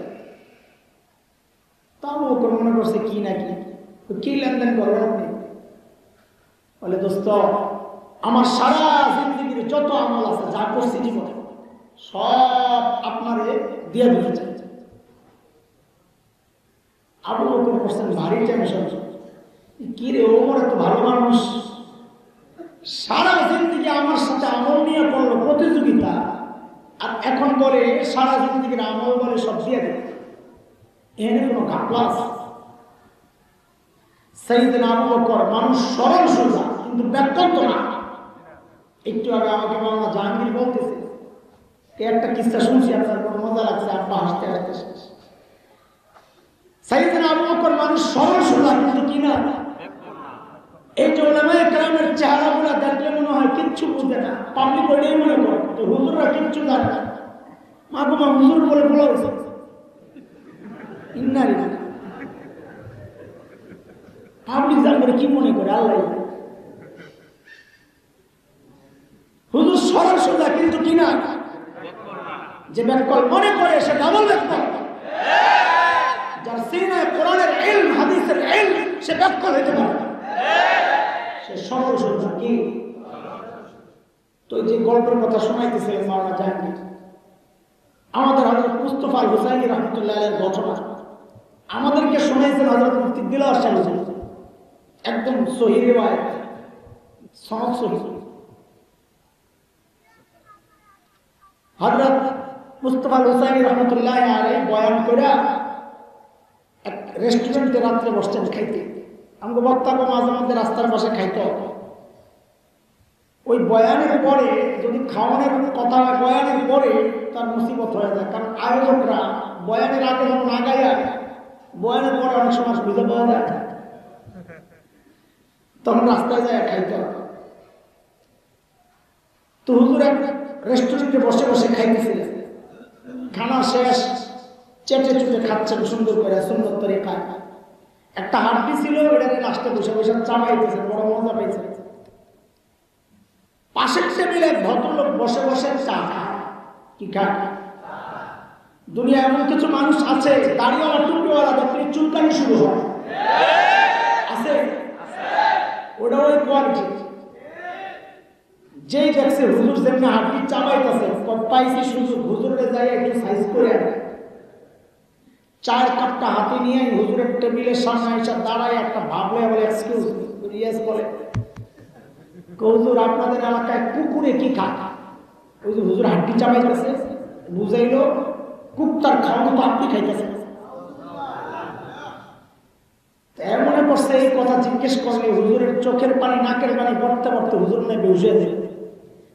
তা আবু বকর মনে করছে কি নাকি, কি লেনদেন করবেন আপনি? বলে দোস্ত, আমার সারা জিন্দগির যত আমল আছে, যা করছি জীবনে, সব আপনারে দিয়ে দিতে চাই। আবু বকর করছেন ভারী টেনশন, কি রে ওমর এত ভালো মানুষ, সারা জিন্দগি আমার সাথে আমল নিয়ে পড়লো প্রতিযোগিতা, আর এখন বলে সারা জিন্দগির আমল বলে সব দিয়ে দেবে, এখানে কোনো ঘাপলা আছে? সাইয়েদনা আবু বকর মানুষ সরল সোজা, কিন্তু ব্যক্তিত্ব না। একটু আগে আমাকে মাওলানা জাহাঙ্গীর বলতেছে, একটা কিস্সা শুনছি, আপনার বড় মজা লাগছে, আব্বা হাসতে হাসতে শেষ। সাইয়েদনা আবু বকর মানুষ সরল সোজা, কিন্তু কি না, এই যে ওলামায়ে কেরামের চেহারাগুলো দেখলে মনে হয় কিচ্ছু বুঝে না, পাবলিক ওইটাই মনে করে তো হুজুররা কিচ্ছু জানে না, মা বাবা হুজুর বলে বলা হয়েছে। ইন্নারি পাবলিক জানবে কি মনে করে আল্লাহ। হুজুর সরল সোজা, কিন্তু কি না, যে ব্যাকল মনে করে সে ডাবল ব্যাকল। যার সিনায় কোরআনের ইলম হাদিসের ইলম, সে ব্যাকল হতে পারে, সে সরল সোজা। কি তো যে গল্পের কথা শোনাইতেছিলেন মাওলানা জাহাঙ্গীর, আমাদের হযরত মুস্তাফা আল হুসাইনি রাহমাতুল্লাহ আলাইহির ঘটনা আমাদেরকে শোনাইছেন হযরত মুফতি দিলওয়ার সাহেব, একদম সহিহ রিওয়ায়াত, সনদ সহিহ। হযরত মুস্তাফা আল হুসাইনি রাহমাতুল্লাহ আলাইহি বয়ান করে এক রেস্টুরেন্টে রাত্রে বসছেন খাইতে। আমাকে বক্তাকে মাঝে মাঝে রাস্তার পাশে খাইতো। ওই বয়ানের পরে যদি খাওয়ানোর কথা হয়, বয়ানের পরে তার মুসিবত হয়ে যায়, কারণ আয়োজকরা বয়ানের আগে যখন না গায়া, বয়ানের পরে অনেক সময় খুঁজে পাওয়া যায়, তখন রাস্তায় যায় খাইতে। তো হুজুর এক রেস্টুরেন্টে বসে বসে খাইতেছিলেন, খানা শেষ, চেটে চুটে খাচ্ছেন সুন্দর করে, সুন্দর তরিকায়। একটা হাড্ডি ছিল, ওটাকে লাস্টে বসে বসে চাবাইতেছে, বড় মজা পাইছে। পাশের টেবিলে ভদ্রলোক বসে বসে চা খায়। কি খায়? দুনিয়া এমন কিছু মানুষ আছে, দাড়িওয়ালা টুপিওয়ালা দেখলে চুলকানি শুরু হয়, আছে? ওটা ওই কোয়ালিটি। যেই দেখছে হুজুর যেমনি হাড্ডি চাবাইতেছে, পাইছি সুযোগ, হুজুরে যাই একটু সাইজ করে চায়ের কাপটা হাতে নিয়ে হুজুরের টেবিলের সামনে এসে দাঁড়ায়, একটা ভাবলে বলে এক্সকিউজ ইয়েস বলে, হুজুর আপনাদের এলাকায় কুকুরে কি খায়? ওই যে হুজুর হাড্ডি চাবাইতেছে, বুঝাইলো কুত্তার খাওয়ানো তো আপনি খাইতেছেন। মনে করছে এই কথা জিজ্ঞেস করলে হুজুরের চোখের পানি নাকের পানি পড়তে পড়তে হুজুর না বেউসে দেবে,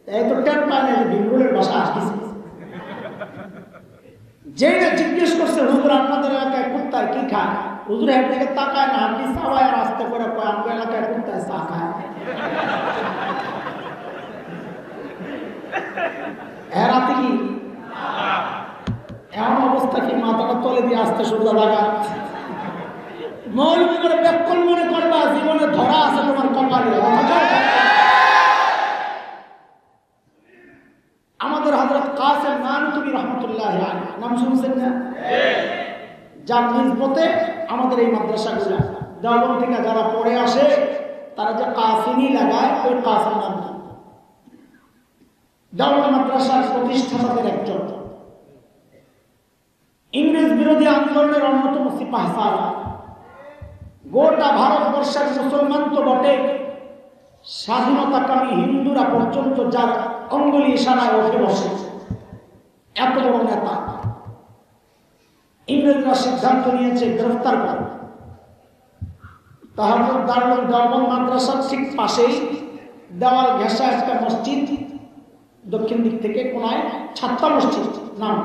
তাই তো টের পায় না যে বিমরুলের ভাষা আসতেছে। যেই না জিজ্ঞেস করছে হুজুর আপনাদের এলাকায় কুত্তায় কি খায়, হুজুর এর দিকে তাকায় না, হাড্ডি চাবায় আর আস্তে করে কয় আমাদের এলাকায় কুত্তায় চা খায়। এরাতে কি এমন অবস্থা কি মাথাটা তলে দিয়ে আসতে সোজা লাগা, মৌলবি করে ব্যাকল মনে করবা, জীবনে ধরা আছে তোমার কপালে। আমাদের হযরত কাসেম নানুতুবি রাহমাতুল্লাহ আলাইহি নাম শুনছেন না? যার নিসবতে আমাদের এই মাদ্রাসাগুলো দেওবন্দ থেকে যারা পড়ে আসে, তারা যে কাসিমি লাগায়, ওই কাসেম নাম দেওবন্দ মাদ্রাসার প্রতিষ্ঠাতাদের একজন। বিরোধী আন্দোলনের অন্যতম সিপাহসালার। গোটা ভারতবর্ষের মুসলমান তো বটে, স্বাধীনতাকামী হিন্দুরা পর্যন্ত যার অঙ্গুলি ইশারায় উঠে বসে, এত বড় নেতা। ইংরেজরা সিদ্ধান্ত নিয়েছে গ্রেফতার করে। তাহজুদ দারুল দেওবন্দ মাদ্রাসার ঠিক পাশেই দেওয়াল ঘেঁষা একটা মসজিদ, দক্ষিণ দিক থেকে কোনায় ছাত্তা মসজিদ নাম।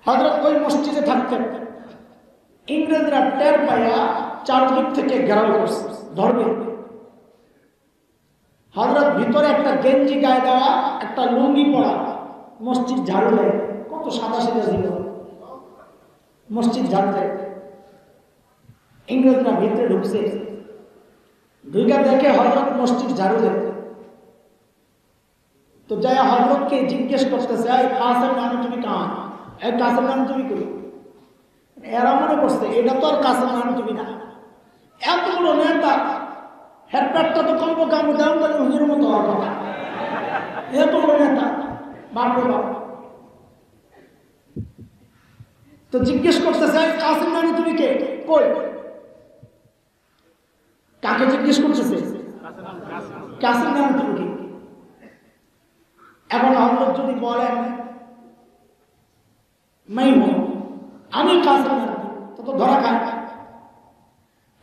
হযরত ওই মসজিদে থাকতেন। ইংরেজরা টের পাইয়া চারদিক থেকে ঘেরাও করছে, ধরবে। হযরত ভিতরে একটা গেঞ্জি গায়ে দেওয়া, একটা লুঙ্গি পরা, মসজিদ ঝাড়ু দেয়। কত সাদা সিধা ছিল, মসজিদ ঝাড়ু দেয়। ইংরেজরা ভিতরে ঢুকছে, ঢুকে দেখে হযরত মসজিদ ঝাড়ু দেয়। তো যাই হযরতকে জিজ্ঞেস করতেছে, এই কাসেম নাম তুমি কাহা? এই কাসেম নাম তুমি কই? এরা মনে করছে এটা তো আর কাসেম নাম তুমি না, এত বড় নেতা, হেডপ্যাটটা তো কম কাম দেওয়া বলে হুজুর মতো হওয়ার কথা, এত বড় নেতা, বাপরে বাপ। তো জিজ্ঞেস করতেছে, কাসেম নাম তুমি কে? কই? কাকে জিজ্ঞেস করতেছে? কাসেম নাম তুমি কে? এখন হযরত যদি বলেন আমি কাসেম নাম, তো ধরা খায়।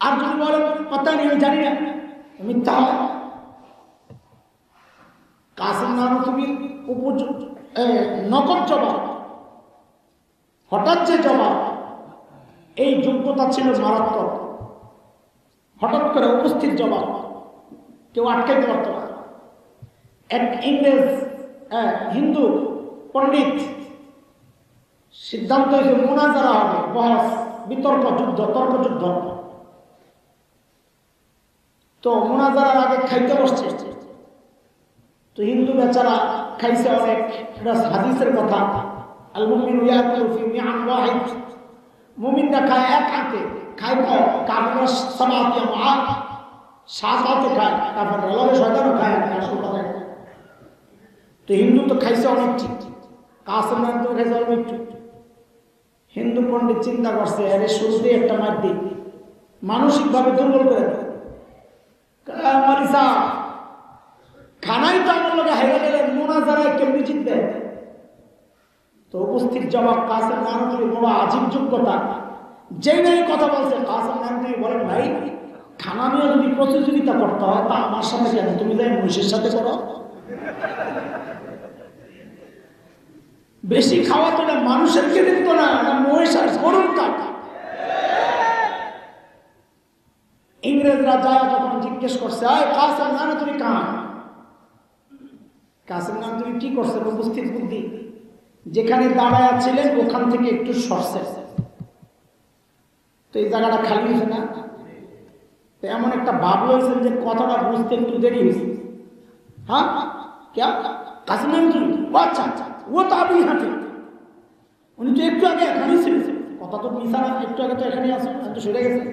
আর যদি বলেন পাতা নেই, আমি জানি না, মিথ্যা হয়। কাসেম নাম তুমি উপযুক্ত নকল জবাব, হঠাৎ যে জবাব, এই যোগ্যতা ছিল মারাত্মক। হঠাৎ করে উপস্থিত জবাব কেউ আটকাইতে পারত না। এক ইংরেজ হিন্দু পণ্ডিত সিদ্ধান্ত হয়েছে মুনাজারা হবে, বহস, বিতর্ক, যুদ্ধ, তর্ক যুদ্ধ। তো মুনাজারার আগে খাইতে বসছে। তো হিন্দু বেচারা খাইছে অনেক, এটা হাদিসের কথা। আল মুমিনু ইয়াকুলু ফি মিআন ওয়াহিদ, মুমিনরা খায় এক হাতে, খায় কম। কাফেররা সামাতে মা, সাত হাতে খায়। কাফেররা লড়ে শয়তানও খায়, আসল কথা। তো হিন্দু তো খাইছে অনেক, ঠিক। কাসেম নাম তো খাইছে অনেক, ঠিক। হিন্দু পণ্ডিত চিন্তা করছে, আরে শুরুতে একটা মার দিই, মানসিকভাবে দুর্বল করে দেয়। খানাই তো আমার লোক হেরে গেলে মুনাজারায় কেমনি জিতবে? তো উপস্থিত জবাব, কাসেম নানতুবি বড় আজীব যোগ্যতা। যেই নাই কথা বলছে, কাসেম নানতুবি বলেন, ভাই খানা নিয়ে যদি প্রতিযোগিতা করতে হয় তা আমার সাথে কেন, তুমি যাই মহিষের সাথে করো। বেশি খাওয়া তো না মানুষের কৃতিত্ব না, মহিষ আর গরুর কাঠ। ইংরেজরা যায় যখন জিজ্ঞেস করছে, কাসেম নানতুবি কাহা? কাসেম নানতুবি কি করছে? উপস্থিত বুদ্ধি, যেখানে দাঁড়ায় ছিলেন ওখান থেকে একটু সরছে। তো এই জায়গাটা খালি হয়েছে না? তো এমন একটা ভাব হয়েছে যে কথাটা বুঝতে একটু দেরি হয়েছে। হ্যাঁ, কে কাসেম নানতুবি? আচ্ছা আচ্ছা, ও তো আপনি হাতে, উনি তো একটু আগে এখানেই ছিলেন। কথা তো মিশা না, একটু আগে তো এখানেই আসেন, তো সরে গেছে।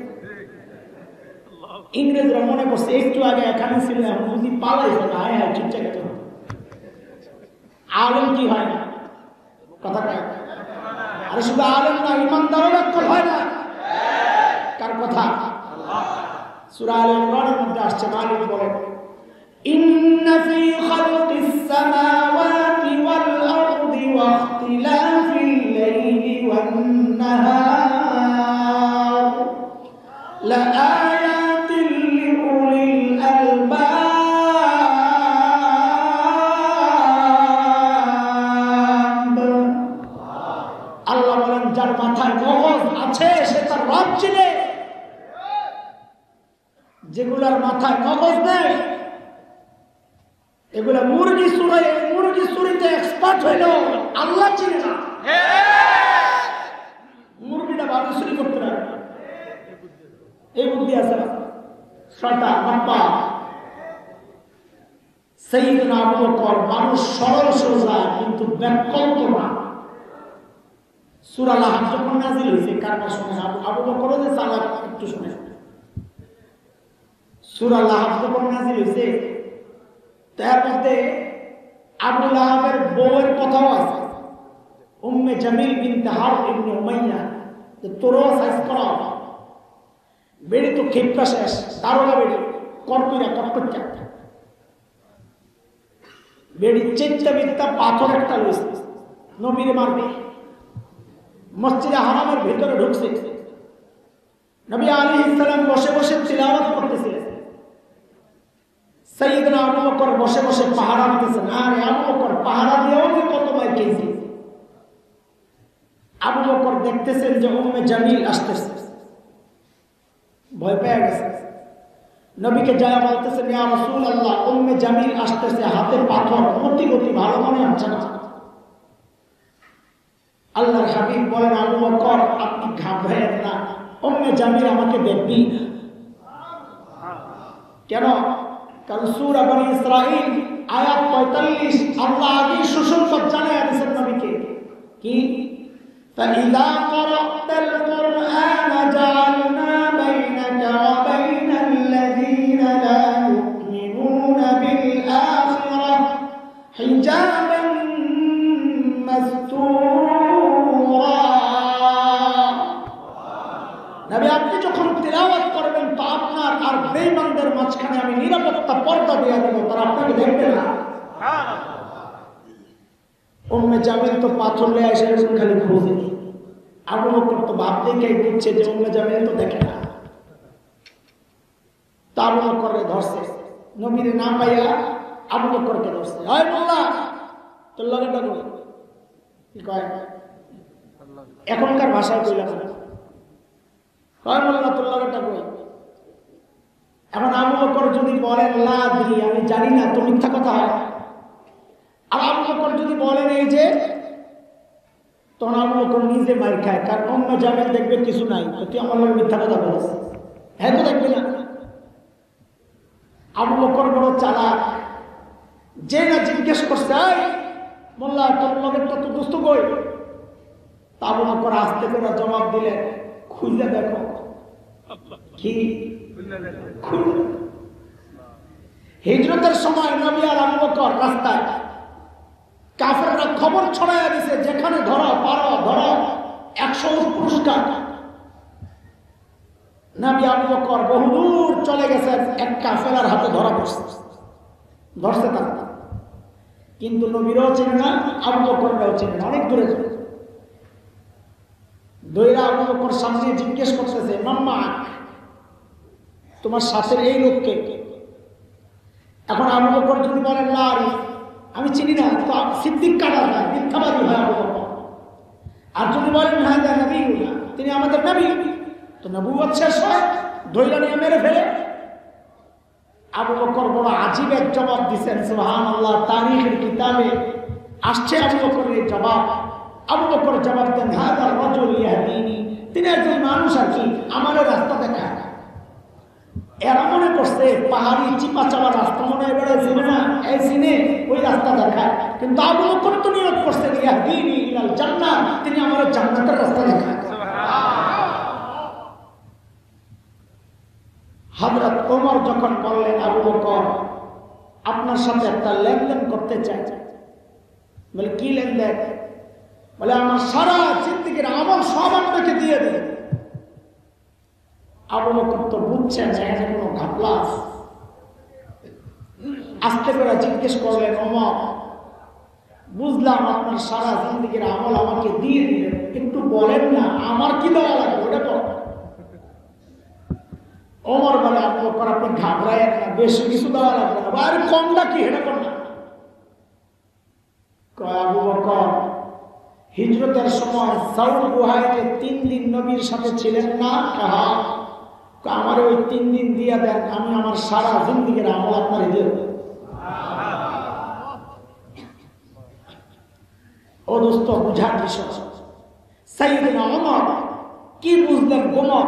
ইংরেজরা মনে করছে একটু আগে এখানে ছিলেন, বুঝি পালাইছে না। হ্যাঁ হ্যাঁ, ঠিক আছে। আলেম কি হয় না? কথা কয়। আরে শুধু আলেম না, ইমানদারও ব্যাখ্যা হয় না। কার কথা? সূরা আলে ইমরানের মধ্যে আসছে, মালিক বলেন, ইন্না ফি খালকিস সামাওয়াতি ওয়াল আরদি ওয়া ইখতিলাফিল লাইলি ওয়ান নাহার লাআয়াতিন লিউলিল আলবাব। আল্লাহ বলেন, যার মাথায় মগজ আছে সে তার রব চিনে। যেগুলার মাথায় মগজ নেই, এগুলা মুরগি চুরে, মুরগি চুরিতে এক্সপার্ট হইল, আল্লাহ চিনে না। মুরগিটা ভালো চুরি করতে পারে, এই বুদ্ধি আছে না? শয়তান বাপ্পা। সাইয়্যিদুনা আবু বকর মানুষ সরল সোজা, কিন্তু ব্যাকল্প না। সূরা লাহব যখন নাযিল হয়েছে, কারণে শুনে আবু বকর যে চালাক, একটু শুনে। সূরা লাহব যখন নাযিল হয়েছে, তার মধ্যে আবু লাহাবের বউয়ের কথাও আছে। উম্মে জামিল বিনতে হারব ইবনে উমাইয়া যে তোরও সাইজ করা বেড়ি তো খেপটা শেষ দারোগা বেড়ি কর্তইরা কর্তচ্চা বেড়ি চেষ্টা বিদ্যা পাথর একটা লইছে নবীরে মারবে মসজিদে হারামের ভিতরে ঢুকছে নবী আলাইহিস সালাম বসে বসে তিলাওয়াত করতেছিলেন সাইয়েদনা আবু বকর বসে বসে পাহারা দিতেছেন আর আবু বকর পাহারা দিয়েও যে কত মাইল খেয়েছে আবু বকর দেখতেছেন যে উম্মে জামিল আসতেছে ভয় পেয়ে গেছে নবীকে যায় বলতেছেন ইয়া রাসূলুল্লাহ উম্মে জামিল আসতেছে হাতে পাথর মতি গতি ভালো মনে হচ্ছে না আল্লাহর হাবিব বলেন আবু বকর আপনি ঘাবড়ায়েন না উম্মে জামিল আমাকে দেখবি কেন কারণ সূরা বনী ইসরাঈল আয়াত 45 আল্লাহ আগে সুসংবাদ জানায় দিয়েছেন নবীকে কি فإذا قرأت القرآن جعلنا بينك وبين الذين لا يؤمنون بالآخرة حجابا مستورا নবী আপনি যখন তিলাওয়াত করবেন তো আপনার আর বেঈমানদের মাঝখানে আমি নিরাপত্তা পর্দা দিয়ে দেব তারা আপনাকে দেখবে না উম্মে জামিল তো পাথর নিয়ে এসে খালি খুঁজে আবু বকর তো ভাবতেই কে দিচ্ছে যে উম্মে জামিল তো দেখে না তা আবু বকরকে ধরছে নবীর নাম পাইয়া আবু বকরকে ধরছে আয় মোল্লা তোর লগে ডাকো কি কয় এখনকার ভাষায় কইলাম কয় মোল্লা তোর লগে ডাকো এখন আবু বকর যদি বলেন লা আদরি আমি জানি না তো মিথ্যা কথা হয় আর আবু বকর যদি বলেন এই যে তখন আবু বকর নিজে মার খায় কারণ উম্মে জামিল দেখবে কিছু নাই তুই আমার লগে মিথ্যা কথা বলছিস হ্যাঁ তো দেখবি না আবু বকর বড় চালাক যে না জিজ্ঞেস করছে এই মোল্লা তোর লগেরটা তো দোস্ত কই তা আবু বকর আস্তে করে জবাব দিলেন খুঁজে দেখো কি হিজরতের সময় নবী আর আবু বকর রাস্তায় কাফেররা খবর ছড়াইয়া দিছে যেখানে ধরো পারো ধরো 100 পুরস্কার নবী আবু বকর বহুদূর চলে গেছেন এক কাফেলার হাতে ধরা পড়ছে ধরছে তারা কিন্তু নবীরাও চেনে না আবু বকররাও চেনে না অনেক দূরে দইরা আবু বকর সামনে জিজ্ঞেস করতেছে মাম্মা তোমার সাথে এই লোককে এখন আবু বকর যদি বলেন না আমি চিনি না তো সিদ্দিক কাটা যায় মিথ্যাবাদী হয় আবু বকর আর যদি বলেন হ্যাঁ নবী তিনি আমাদের নবী তো নবুয়ত শেষ হয় দইরা নিয়ে মেরে ফেলে আবু বকর বড় আজীব এক জবাব দিচ্ছেন সুবহানাল্লাহ তারিখের কিতাবে আসছে আবু বকরের এই জবাব আবু বকর জবাব দেন হাযা রাজুল ইয়াহদিনি তিনি একজন মানুষ আর কি আমারও রাস্তা দেখায় এরা মনে করছে পাহাড়ি চিপা চাপা রাস্তা মনে হয় এবারে চিনে না এই চিনে ওই রাস্তা দেখায় কিন্তু আবু বকর তো নিয়ত করছেন ইয়াহদিনি ইলাল জান্নাহ তিনি আমার জান্নাতের রাস্তা দেখায় হযরত ওমর যখন বললেন আবু বকর আপনার সাথে একটা লেনদেন করতে চাই বলে কি লেনদেন বলে আমার সারা জিন্দেগীর আমল সব আপনাকে দিয়ে দেব আবু বকর তো বুঝছেন এখানে কোনো ঘাপলা আস্তে করে জিজ্ঞেস করলেন ওমর বুঝলাম আপনার সারা জিন্দেগীর আমল আমাকে দিয়ে দিলেন একটু বলেন না আমার কি দেওয়া লাগবে ওটা বল ওমর বলে আবু বকর আপনি ঘাবড়ায়েন না বেশি কিছু দেওয়া লাগবে না আর কমটা কি এটা কর না কয় আবু বকর হিজরতের সময় সাউর গুহায় 3 দিন নবীর সাথে ছিলেন না কাহা আমার ওই 3 দিন দিয়া দেন আমি আমার সারা জিন্দেগীর আমল আপনারে দেব ও দোস্ত বুঝার বিষয় সাইয়েদনা ওমর কি বুঝলেন গোমর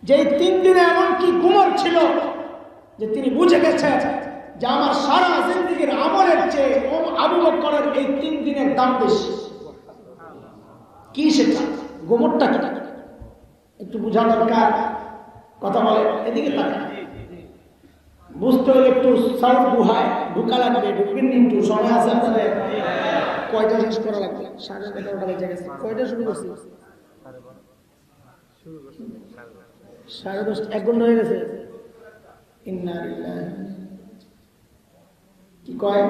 যে 3 দিনে এমন কি গুমর ছিল যে তিনি বুঝে গেছেন যে আমার সারা জিন্দেগীর আমলের চেয়ে আবু বকরের এই 3 দিনের দাম বেশি কি সেটা গোমরটা কি একটু বোঝা দরকার কথা বলে এদিকে তাকান বুঝতে হলে একটু সাউর গুহায় ঢুকা লাগবে ঢুকবেন একটু সময় আছে আপনাদের কয়টা শেষ করা লাগবে? 11:30 বেজে গেছে। কয়টা শুরু করছি? 10:30, 1 ঘন্টা হয়ে গেছে। ইন্না লিল্লাহি, কি কয়?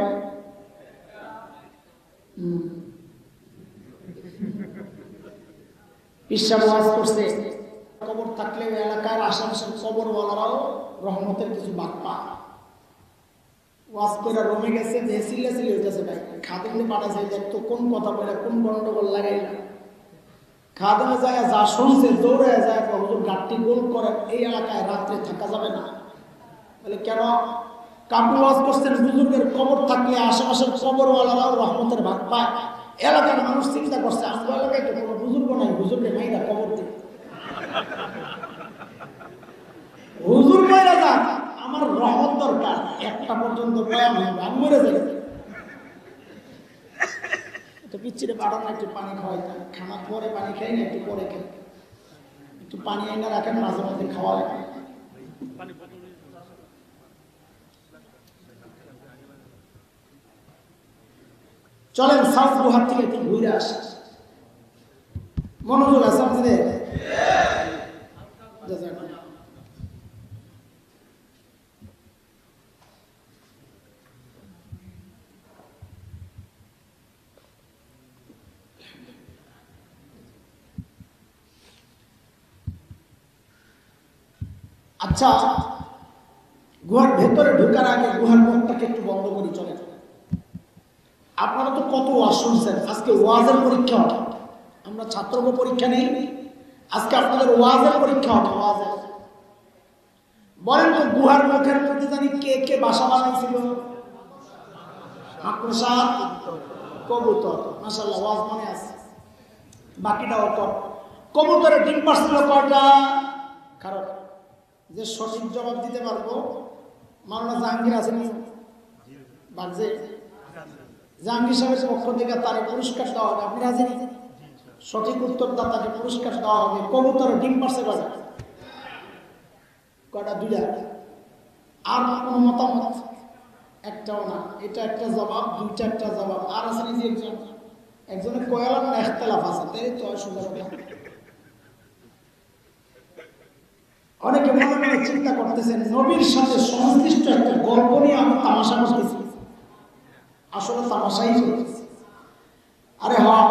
পিসাব ওয়াজ করছে, কবর থাকলে এলাকার আশেপাশের কবরওয়ালারাও রহমতের কিছু বাদ পায়। ওয়াজ করে রমে গেছে, যে চিল্লাচিল্লি হইতেছে, ভাই খাদেমে পাঠাছে, দেখতো কোন কথা বলে কোন গন্ডগোল লাগাইলা। খাদেমে যায় যা শুনছে দৌড়ে যায়, হুজুর গাড়টি গোল করে, এই এলাকায় রাত্রে থাকা যাবে না। বলে কেন? কাপড় ওয়াজ করছেন, বুজুর্গের কবর থাকলে আশেপাশের কবরওয়ালারাও রহমতের ভাগ পায়। এলাকার মানুষ চিন্তা করছে, আমাদের এলাকায় তো কোনো বুজুর্গ নাই, বুজুর্গে মাইরা কবর দিই, হুজুর মাইরা যাক, আমার রহমত দরকার। 1টা পর্যন্ত বয়ান হবে, আমি মরে যাই। তো পিচ্ছিরে বাড়ানো, একটু পানি খাওয়াইতাম, খানার পরে পানি খাই না, একটু পরে খাই, একটু পানি আইনা রাখেন, মাঝে মাঝে খাওয়া লাগে। চলেন সাউথ গুহার থেকে একটু ঘুরে আসি। মনোযোগ আছে আপনাদের? আচ্ছা, গুহার ভেতরে ঢোকার আগে গুহার মুখটাকে একটু বন্ধ করি। চলে, আপনারা তো কত ওয়াজ শুনছেন, আজকে ওয়াজের পরীক্ষা হবে। আমরা ছাত্রকে পরীক্ষা নেই, আজকে আপনাদের ওয়াজের পরীক্ষা হবে। ওয়াজের বলেন তো, গুহার মুখের মধ্যে জানি কে কে বাসা বানাইছিল? মাকড়সা, কবুতর। মাশাআল্লাহ, ওয়াজ মনে আছে। বাকিটাও তো কবুতরের ডিম পারছিল কয়টা? কারণ যে সঠিক জবাব দিতে পারবো, মাওলানা জাহাঙ্গীর আছেন বাগজে, জাহাঙ্গীর সাহেবের পক্ষ থেকে তার পুরস্কার দেওয়া হবে। আপনি রাজি? সঠিক উত্তরদাতাকে পুরস্কার দেওয়া হবে। কবুতরের ডিম পারছে কয়টা? কয়টা? 2টা। আর কোনো মতামত? একটাও না। এটা একটা জবাব, 2টা একটা জবাব। আর আছে নাকি একজন? একজনের কয়ালাম না, ইখতিলাফ আছে, তাই তো সুন্দর। অনেকে মনে মনে চিন্তা করতেছেন, নবীর সাথে সংশ্লিষ্ট একটা গল্প নিয়ে আমি তামাশা করতেছি। আসলে তামাশাই করতেছি। আরে হ্যাঁ,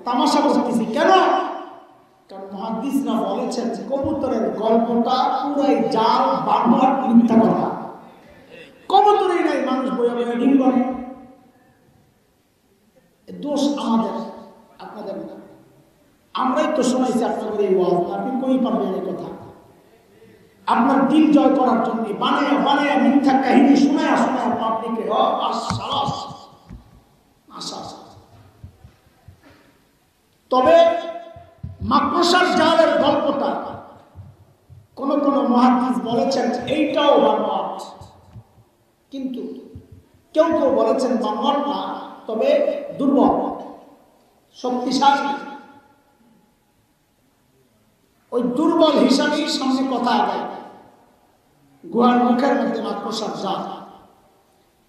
তামাশা করতেছি কেন? কারণ মুহাদ্দিসরা বলেছেন কবুতরের গল্পটা পুরাই জাল, বানোয়াট, মিথ্যা কথা। কবুতরই নাই, মানুষ বইয়া বইয়া ডিম করে। দোষ আমাদের, আপনাদের না। আমরাই তো শোনাইছি আপনাদের এই ওয়াজ, আপনি কই পারবেন এই কথা? আপনার দিল জয় করার জন্য বানায়া বানায়া মিথ্যা কাহিনী শোনায়া শোনায়া পাবলিকে আশা। তবে মাকড়সার জালের গল্পটা কোন কোন মুহাদ্দিস বলেছেন এইটাও বানোয়াট, কিন্তু কেউ কেউ বলেছেন বানোয়াট না, তবে দুর্বল, শক্তিশালী। ওই দুর্বল হিসাবেই সামনে কথা আগায়। গুহার মুখের মধ্যে মাকড়সার জাল,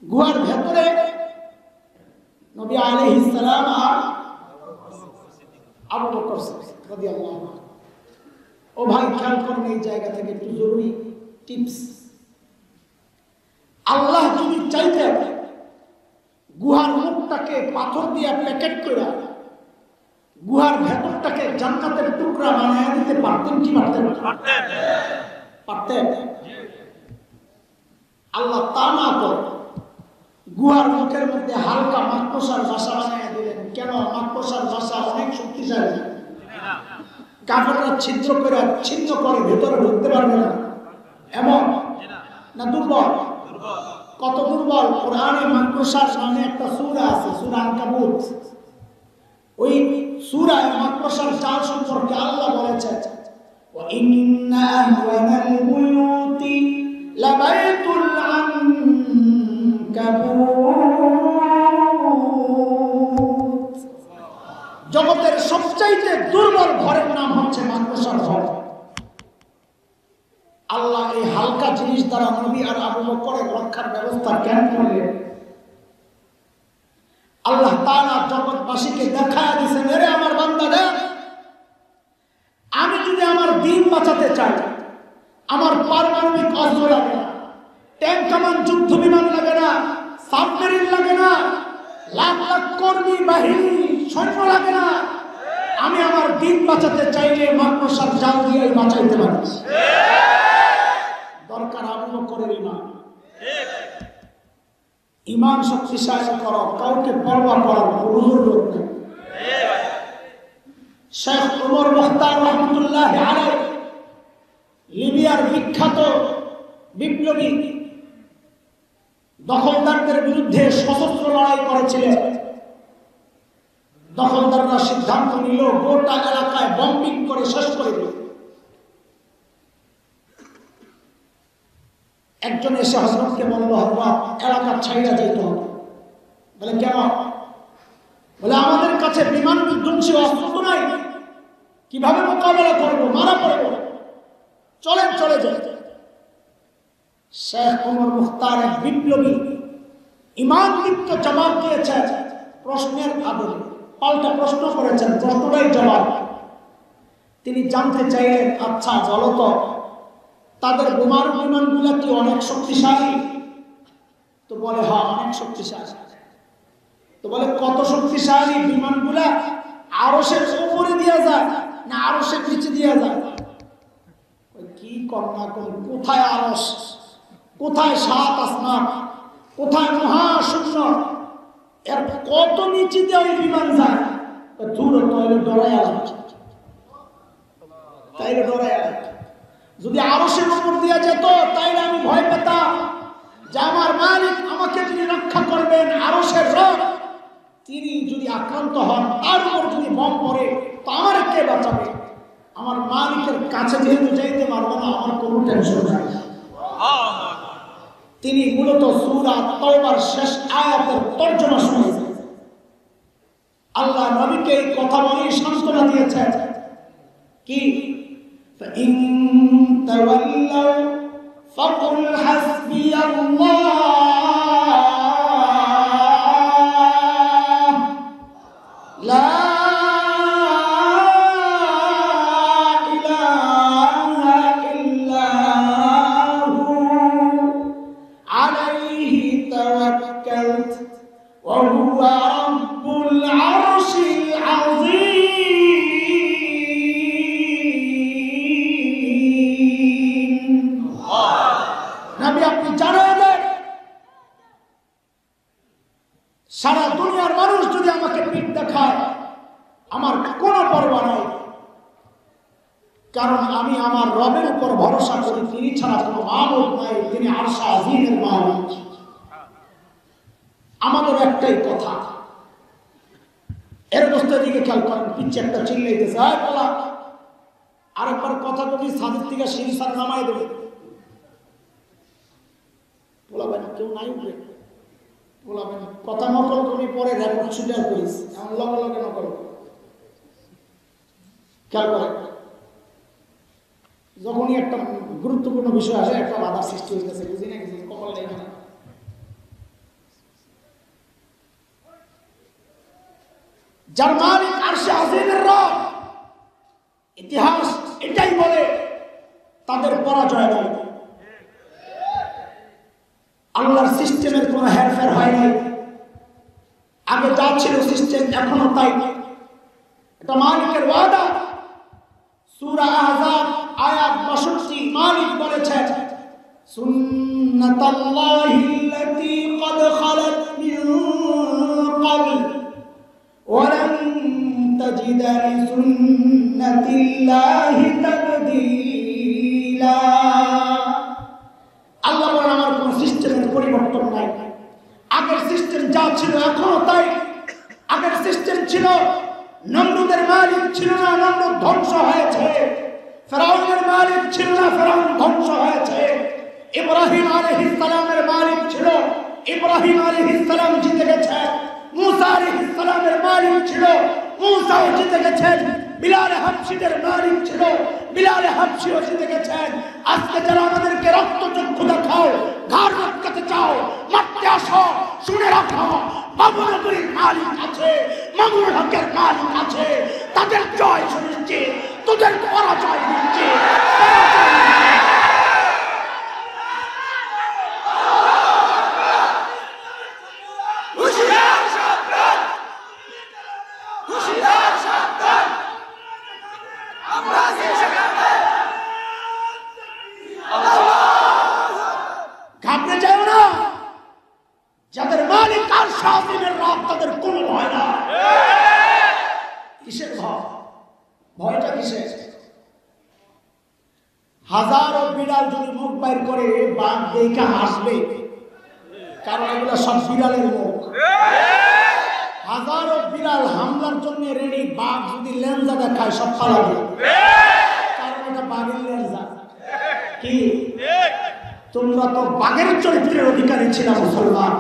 গুহার ভেতরে নবী আলাইহিস সালাম আর আবু বকর রাদিয়াল্লাহু আনহু। ও ভাই, খেয়াল করুন, এই জায়গা থেকে একটু জরুরি টিপস। আল্লাহ যদি চাইতেন গুহার মুখটাকে পাথর দিয়ে প্যাকেট করে গুহার ভেতরটাকে জান্নাতের টুকরা বানিয়ে দিতে পারতেন কি পারতেন? পারতেন। আল্লাহ তা না করে গুহার মুখের মধ্যে হালকা মাকড়সার বাসা বানিয়ে দিলেন। কেন? মাকড়সার বাসা অনেক শক্তিশালী, কাফেররা ছিদ্র করে ছিন্ন করে ভেতরে ঢুকতে পারবে না। এমন না দুর্বল? কত দুর্বল! কোরআনে মাকড়সার নামে একটা সূরা আছে, সূরা আনকাবুত। ওই সূরায় মাকড়সার জাল সম্পর্কে আল্লাহ বলেছেন, ওয়া ইন্না আহওয়ানাল বুয়ুতি লাবাইতুল আনকাবুত। জগতের সবচাইতে দুর্বল ঘরের নাম হচ্ছে মাকড়সার ঘর। আল্লাহ এই হালকা জিনিস দ্বারা নবী আর আবু বকরের রক্ষার ব্যবস্থা কেন করলেন? আল্লাহ তাআলা জগৎবাসীকে দেখায় দিয়েছেন, এরে আমার বান্দা দেখ, আমি যদি আমার দিন বাঁচাতে চাই, আমার পারমাণবিক অস্ত্র লাগে না, ট্যাঙ্ক কামান যুদ্ধ বিমান লাগে না, সাবমেরিন লাগে না, লাখ লাখ কর্মী বাহিনী সৈন্য লাগে না। আমি আমার দিন বাঁচাতে চাইলে মাকড়সার জাল দিয়ে বাঁচাইতে পারি। দরকার আবু বকরের ঈমান। ঈমান শক্তিশালী করো, কাউকে পরোয়া করার কোনো জরুরত নেই। শেখ ওমর মুখতার রহমতুল্লাহ আলাইহি লিবিয়ার বিখ্যাত বিপ্লবী, দখলদারদের বিরুদ্ধে সশস্ত্র লড়াই করেছিলেন। দখলদাররা সিদ্ধান্ত নিল গোটা এলাকায় বম্বিং করে শেষ করে দিল। একজন এসে হযরতকে বলল, হযরত এলাকা ছাইড়া যেতে হবে। বলে কেন? বলে আমাদের কাছে বিমান বিধ্বংসী অস্ত্র তো নাই, কিভাবে মোকাবেলা করবো, মারা পড়বো, চলেন চলে যাই। শেখ ওমর মুখতার এক বিপ্লবী ঈমানদীপ্ত জবাব দিয়েছেন প্রশ্নের আদলে, পাল্টা প্রশ্ন করেছেন, প্রশ্নটাই জবাব। তিনি জানতে চাইলেন, আচ্ছা বলো তো তাদের বোমার বিমানগুলো কি অনেক শক্তিশালী? তো বলে হ্যাঁ অনেক শক্তিশালী। তো বলে কত শক্তিশালী বিমানগুলা? আরশের উপরে দেওয়া যায় না আরশের নিচে দেওয়া যায়? কি কন্যা কোন, কোথায় আরশ, কোথায় সাত আসমান, কোথায় মহাশূন্য, এর কত নিচে দিয়ে ওই বিমান যায়? দূর তাইলে ডরায় তাইলে ডরায়। যদি আরশের উপর দিয়ে যেত তাইলে আমি ভয় পেতাম যে আমার মালিক আমাকে যিনি রক্ষা করবেন, আরশের রব, তিনি যদি আক্রান্ত হন, তার উপর যদি বম পড়ে তো আমার কে বাঁচাবে? আমার মালিকের কাছে যেহেতু যাইতে পারবো না, আমার কোনো টেনশন নাই। তিনি মূলত সূরা তাওবার শেষ আয়াতের তর্জমা শুনেছেন। আল্লাহ নবীকে এই কথা বলেই সান্ত্বনা দিয়েছেন কি, فإن تولوا فقل حسبي الله لا إله إلا هو عليه توكلت وهو رب العرش العظيم। সারা দুনিয়ার মানুষ যদি আমাকে পিঠ দেখায় আমার কোনো পরোয়া নাই, কারণ আমি আমার রবের উপর ভরসা করি, তিনি ছাড়া কোনো মাবুদ নাই, তিনি আরশ আজিমের মালিক। আমাদের একটাই কথা, এর বস্তার দিকে খেয়াল করেন, পিচ্ছে একটা চিল্লাইতেছে, আয় বলা আরেকবার কথা কবি সাদের থেকে সিঁড়ি সার নামাই দেবে, বলাবেন কেউ নাই উঠবে, বলাবেন কথা নকল তুমি পরে রেকর্ড শুটার করিস, এমন লগে লগে নকল। খেয়াল করেন, যখনই একটা গুরুত্বপূর্ণ বিষয় আসে একটা বাধার সৃষ্টি হইতেছে, বুঝি না কিছু কপাল নেই না। যার মালিক আরশে আজিমের রব, ইতিহাস এটাই বলে তাদের পরাজয় নাই। আল্লাহর সিস্টেমের কোনো হেরফের হয় নাই, আগে যা ছিল সিস্টেম এখনো তাই। এটা মালিকের ওয়াদা। সূরা আহজাব আয়াত 62 মালিক বলেছেন, সুন্নাতাল্লাহিল্লাতী ক্বাদ খালাত মিন ক্বাবল ওয়া লান তাজিদা লিসুন্নাতিল্লাহি তাবদীলা। আল্লাহ বলেন আমার কোন সিস্টেমের পরিবর্তন নাই, আগের সিস্টেম যা ছিল এখনো তাই। আগের সিস্টেম ছিল নমরুদের মালিক ছিল না, নমরুদ ধ্বংস হয়েছে। ফেরাউনের মালিক ছিল না, ফেরাউন ধ্বংস হয়েছে। ইব্রাহিম আলাইহিস সালামের মালিক ছিল, ইব্রাহিম আলাইহিস সালাম জিতে গেছে। মুসা আলাইহিস সালামের মালিক ছিল, মুসাও জিতে গেছেন। বিলাল হাবশীদের মালিক ছিল, বিলাল হাবশীও জিতে গেছেন। আজকে যারা আমাদেরকে রক্তচক্ষু দেখাও, ঘাড় মটকাতে চাও, মারতে আসো, শুনে রাখো বাবুনগরীর মালিক আছে, মামুনুল হকের মালিক আছে, তাদের জয় সুনিশ্চিত, তোদের পরাজয় নিশ্চিত। ঘাবড়ে যাও না, যাদের মালিক আর শাসনের রব তাদের কোনো ভয় না। কিসের ভয়? ভয়টা কিসের? হাজারো বিড়াল যদি মুখ বাইর করে বাঘ দেখে হাসবে, কারণ এগুলো সব বিড়ালের মুখ। হাজারো বিড়াল হামলার জন্য রেডি, বাঘ যদি লেঞ্জা দেখায় সব পালাবে, কারণ এটা বাঘের লেঞ্জা। কি তোমরা তো বাঘের চরিত্রের অধিকারী ছিল মুসলমান,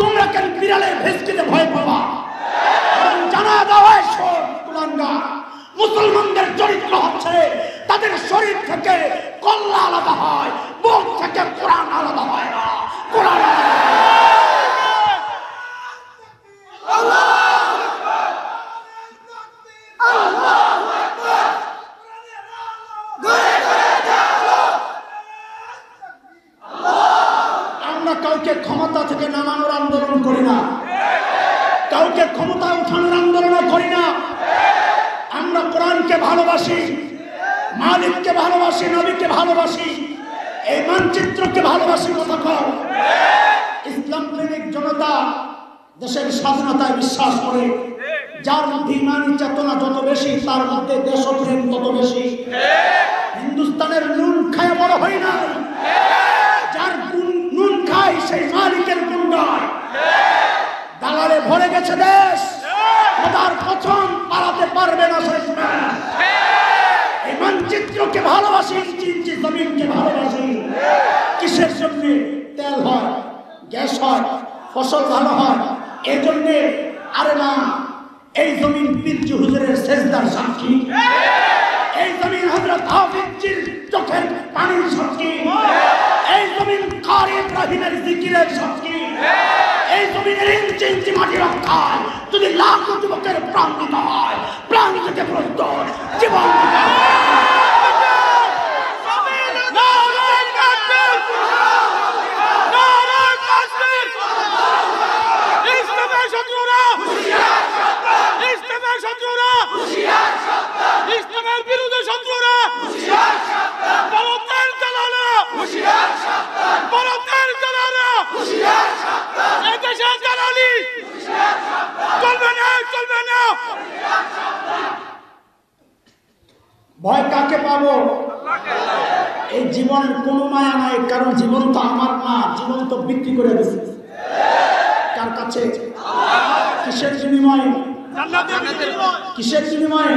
তোমরা কেন বিড়ালের ভেস্কিতে ভয় পাবা? জানা দেওয়া মুসলমানদের চরিত্র হচ্ছে তাদের শরীর থেকে কল্লা আলাদা হয়, বুক থেকে কোরআন আলাদা হয় না। কোরআন আমরা কাউকে ক্ষমতা থেকে নামানোর আন্দোলন করি না, কাউকে ক্ষমতা উঠানোর আন্দোলন করি না। আমরা কোরআনকে ভালোবাসি, মালিককে ভালোবাসি, নবীকে ভালোবাসি, এই মানচিত্রকে ভালোবাসি। কথা কও, ইসলাম প্রেমিক জনতা দেশের স্বাধীনতায় বিশ্বাস করে, যার মধ্যে ইমানি চেতনা যত বেশি তার মধ্যে দেশপ্রেম তত বেশি। হিন্দুস্তানের নুন খায় বড় হয় না, যার নুন খায় সেই মালিকের গুণ গায়। দালালে ভরে গেছে দেশ, খোদার কসম পালাতে পারবে না। এই মানচিত্রকে ভালোবাসি, ইঞ্চি ইঞ্চি জমিনকে ভালোবাসি। কিসের জন্য? তেল হয়, গ্যাস হয়, ফসল ভালো হয়, এই জন্যে। আরে না, এই জমিন পীরজি হুজুরের সেজদার সাক্ষী, এই জমিন হযরত হাফিজজির চোখের পানির সাক্ষী, এই জমিন কারি ইব্রাহিমের জিকিরের সাক্ষী, এই জমিনের ইঞ্চি ইঞ্চি মাটি রক্ষায় যদি লাখো যুবকের প্রাণ দিতে হয়, প্রাণ থেকে প্রস্তুত জীবন ইসলামের বিরুদ্ধে শত্রুরা ভারতের দালালরা, ভারতের দালালরা, এদেশের দালালি চলবে না, চলবে না। ভয় কাকে পাবো? এই জীবনের কোনো মায়া নাই, কারণ জীবন তো আমার না, জীবন তো বিক্রি করে দিয়েছে। কার কাছে? কিসের বিনিময়ে? কিসের বিনিময়ে?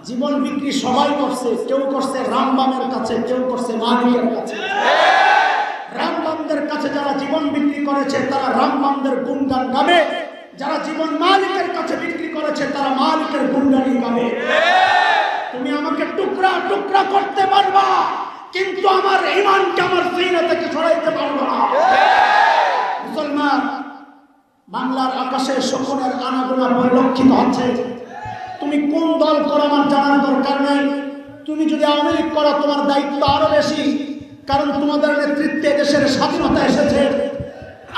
জীবন বিক্রি সবাই করছে, কেউ করছে রামবামের কাছে, কেউ করছে মালিকের কাছে। রামবামদের কাছে যারা জীবন বিক্রি করেছে তারা রামবামদের গুণগান গাবে, যারা জীবন মালিকের কাছে বিক্রি করেছে তারা মালিকের গুণগানি গাবে। তুমি আমাকে টুকরা টুকরা করতে পারবা, কিন্তু আমার ঈমানকে আমার সিনা থেকে সরাইতে পারবা না। মুসলমান, বাংলার আকাশে শকুনের আনাগোনা পরিলক্ষিত হচ্ছে। তুমি কোন দল করো আমার জানার দরকার নাই। তুমি যদি আওয়ামী লীগ করো তোমার দায়িত্ব আরো বেশি, কারণ তোমাদের নেতৃত্বে দেশের স্বাধীনতা এসেছে।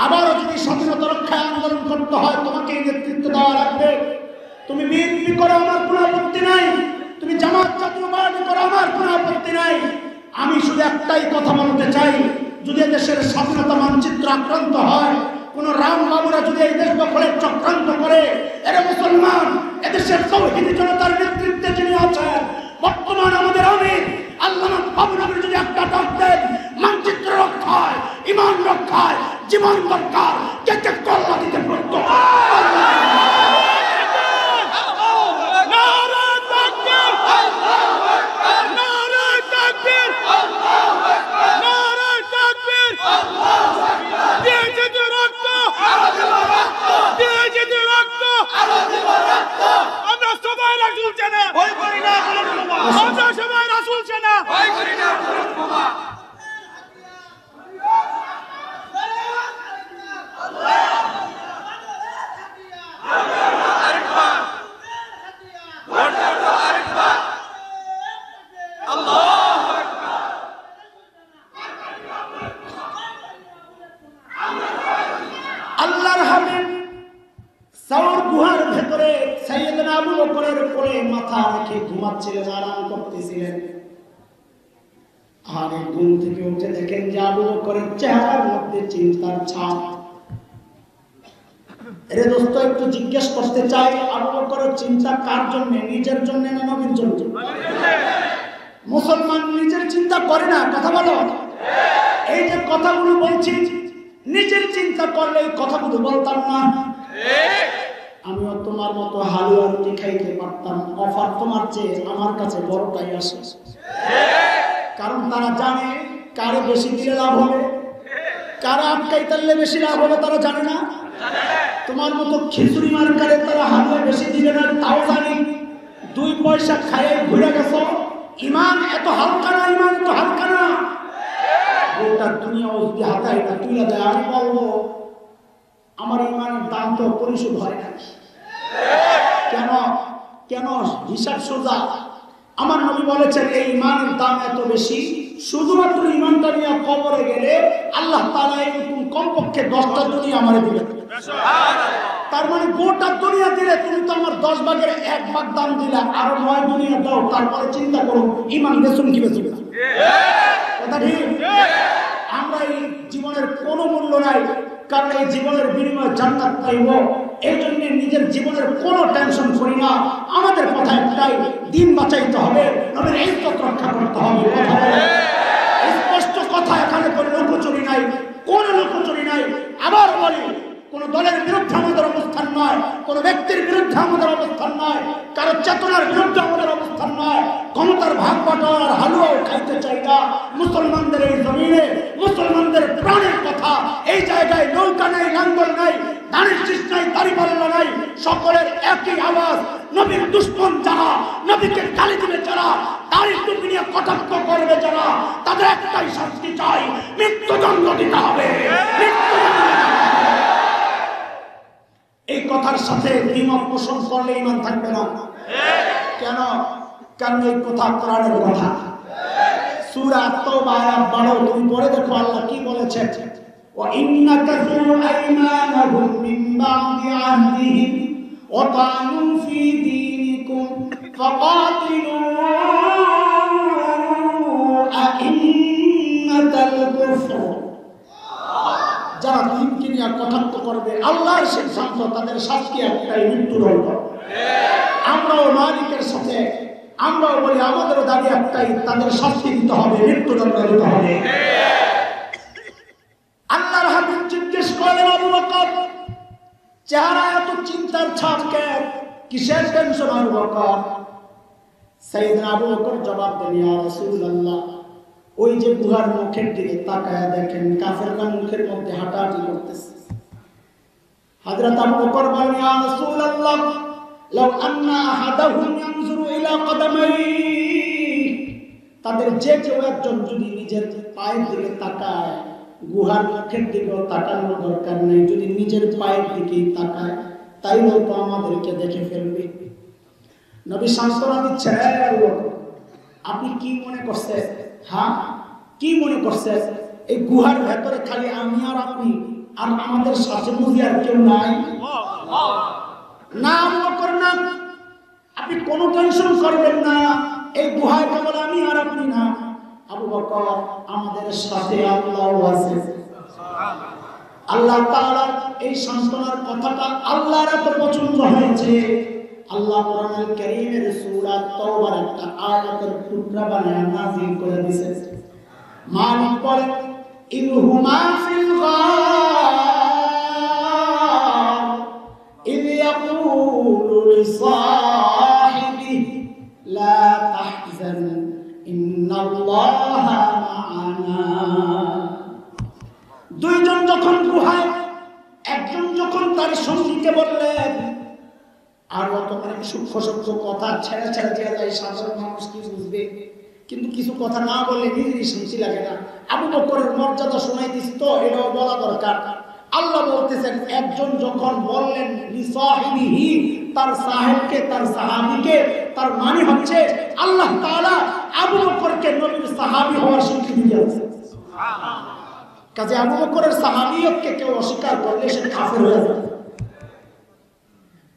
আবারও যদি স্বাধীনতা রক্ষায় আন্দোলন করতে হয় তোমাকে নেতৃত্ব দেওয়া লাগবে। তুমি বিএনপি করো আমার কোনো আপত্তি নাই, তুমি জামাত জাতীয় পার্টি করো আমার কোনো আপত্তি নাই। আমি শুধু একটাই কথা বলতে চাই, যদি দেশের স্বাধীনতা মানচিত্র আক্রান্ত হয়, কোন রাম বাবুরা যদি এই দেশ দখলের চক্রান্ত করে, এরা মুসলমান এদেশের তৌহিদি জনতার নেতৃত্বে যিনি আছেন বর্তমান আমাদের আমির আল্লামা বাবুনগরী যদি একটা ডাক দেন মানচিত্র রক্ষায়, ইমান রক্ষায় জীবন দরকার, কে কে কল্লা দিতে প্রস্তুত? আমরা সবাই রাসূল চেনা, ভয় করি না। আমরা সবাই রাসূল চেনা, ভয় করি না। আবু বকরের কোলে মাথা রেখে ঘুমাচ্ছিলেন, আরাম করতেছিলেন। আর ঘুম থেকে উঠে দেখেন যে আবু বকরের চেহারার মধ্যে চিন্তার ছাপ। এর দোস্ত একটু জিজ্ঞেস করতে চাই, আবু বকরের চিন্তা কার জন্য? নিজের জন্য না নবীর জন্য? মুসলমান নিজের চিন্তা করে না, কথা বলো। এই যে কথাগুলো বলছি, নিজের চিন্তা করলে এই কথাগুলো বলতাম না। আমিও তোমার মতো হালুয়া রুটি খাইতে পারতাম, অফার তোমার চেয়ে আমার কাছে বড়টাই আসে। কারণ তারা জানে কারে বেশি দিলে লাভ হবে, কারা আটকাইতে বেশি লাভ হবে তারা জানে না। তোমার মতো খিচুড়ি মার্কারে তারা হালুয়া বেশি দিবে না, তাও জানি। 2 পয়সা খাইয়ে ঘুরে গেছো। ইমান এত হালকা না, ইমান এত হালকা না। গোটা দুনিয়া যদি হাতায় না তুলে দেয়, আমি বলবো আমার ইমানের দাম তো পরিশোধ হয় না। কেন? কেন? হিসাব সোজা। আমার নবী বলেছেন এই ইমানের দাম এত বেশি, শুধুমাত্র ইমানটা নিয়ে কবরে গেলে আল্লাহ তাআলা এরকম কমপক্ষে 10টা দুনিয়া আমারে দিবেন। তার মানে গোটা দুনিয়া দিলে তুমি তো আমার 10 ভাগের 1 ভাগ দাম দিলা, আরো 9 দুনিয়া দাও, তারপরে চিন্তা করো ইমান বেচুন কি বেচুন না। কথা ঠিক? আমরা এই জীবনের কোনো মূল্য নাই, কারণ এই জীবনের বিনিময়ে জান্নাত পাইব। এই জন্য নিজের জীবনের কোনো টেনশন করি না। আমাদের কথা একটাই, দিন বাঁচাইতে হবে, নবীর ইজ্জত রক্ষা করতে হবে। স্পষ্ট কথা, এখানে কোনো লুকোচুরি নাই, কোনো লুকোচুরি নাই। আবার বলি, কোন দলের বিরুদ্ধে আমাদের অবস্থান নয়, কোন ব্যক্তির বিরুদ্ধে আমাদের অবস্থান নয়, কারো চেতনার বিরুদ্ধে আমাদের অবস্থান নয়। ক্ষমতার ভাগ বাটোয়ারার হালুয়াও খাইতে চাই না। মুসলমানদের এই জমিনে মুসলমানদের প্রাণের কথা, এই জায়গায় নৌকা নাই, লাঙ্গল নাই, ধানের শীষ নাই, দাড়িপাল্লা নাই, সকলের একই আওয়াজ। নবীর দুশমন যারা, নবীকে গালি দিবে যারা, দাড়ির টুপি নিয়ে কটাক্ষ করবে যারা, তাদের একটাই শাস্তি চাই, মৃত্যুদণ্ড দিতে হবে। এই কথার সাথে দ্বিমত পোষণ করলে ইমান থাকবে না। কেন? কারণ এই কথা কোরআনের কথা। সূরা তাওবা আয়াত 12 তুমি পড়ে দেখো আল্লাহ কি বলেছে। ওয়া ইন্নাকাযু আইমানাহুম মিন বা'দি আহদিহিম ওয়া তা'নু ফি দীনিকুম ফাকাতিলু আইম্মাতাল কুফর। যারা দিনকে নিয়ে কটাক্ষ করবে, আল্লাহর সিদ্ধান্ত, তাদের শাস্তি একটাই, মৃত্যুদণ্ড। আমরাও মালিকের সাথে আমরাও বলি আমাদেরও দাবি একটাই, তাদের শাস্তি দিতে হবে, মৃত্যুদণ্ড দিতে হবে। আল্লাহর হাবিব জিজ্ঞেস করলেন, আবু বকর চেহারা এত চিন্তার ছাপ কেন, কিসের টেনশন আবু বকর? সাইয়েদনা আবু বকর জবাব দেন, ইয়া রাসূলুল্লাহ, ওই যে গুহার মুখের দিকে তাকায় দেখেন কাফেররা মুখের মধ্যে হাঁটাহাঁটি করতেছে। হযরত আবু বকর বলেন, ইয়া রাসূলুল্লাহ, লাউ আন্না আহাদাহুম ইয়ানজুরু ইলা কদামাইহি, তাদের যে কেউ একজন যদি নিজের পায়ের দিকে তাকায়, গুহার মুখের দিকেও তাকানোর দরকার নেই, যদি নিজের পায়ের দিকেই তাকায় তাইলে তো আমাদেরকে দেখে ফেলবে। নবী সান্তনা দিচ্ছেন, আপনি কি মনে করছেন? হ্যাঁ, কি মনে করছেন এই গুহার ভেতরে খালি আমি আর আপনি, আর আমাদের সাথে বুঝি আর কেউ নাই? না, না, আপনি কোনো টেনশন করবেন না, এই গুহায় কেবল আমি আর আপনি না, আবু বকর আমাদের সাথে আল্লাহ আছে। আল্লাহ তাআলার এই সান্তনার কথাটা আল্লাহর এত পছন্দ হয়েছে, আল্লাহ কোরআনুল কারীমের সূরা তাওবার একটা আয়াতের টুকরা বানায় নাযিল করে দিয়েছে। মালিক বলেন, ইনহুমা ফিল গার ইয ইয়াকুলু লিসাহিবিহি লা তাহজান ইন্নাল্লাহা মা'ানা। দুইজন যখন গুহায়, একজন যখন তার সঙ্গীকে বললেন, আর অত অনেক সূক্ষ্ম সূক্ষ্ম কথা ছেড়ে ছেড়ে দেওয়া যায়, সাধারণ মানুষ কি বুঝবে, কিন্তু কিছু কথা না বললে নিজেরই শান্তি লাগে না। আবু বকরের মর্যাদা শোনাই দিস তো, এটাও বলা দরকার। আল্লাহ বলতেছেন, একজন যখন বললেন লিসাহিবিহি, তার সাহেবকে, তার সাহাবীকে, তার মানে হচ্ছে আল্লাহ তাআলা আবু বকরকে নবীর সাহাবী হওয়ার স্বীকৃতি দিয়েছে। সুবহানাল্লাহ। কাজে আবু বকরের সাহাবিয়তকে কেউ অস্বীকার করলে সে কাফের হয়ে যাবে।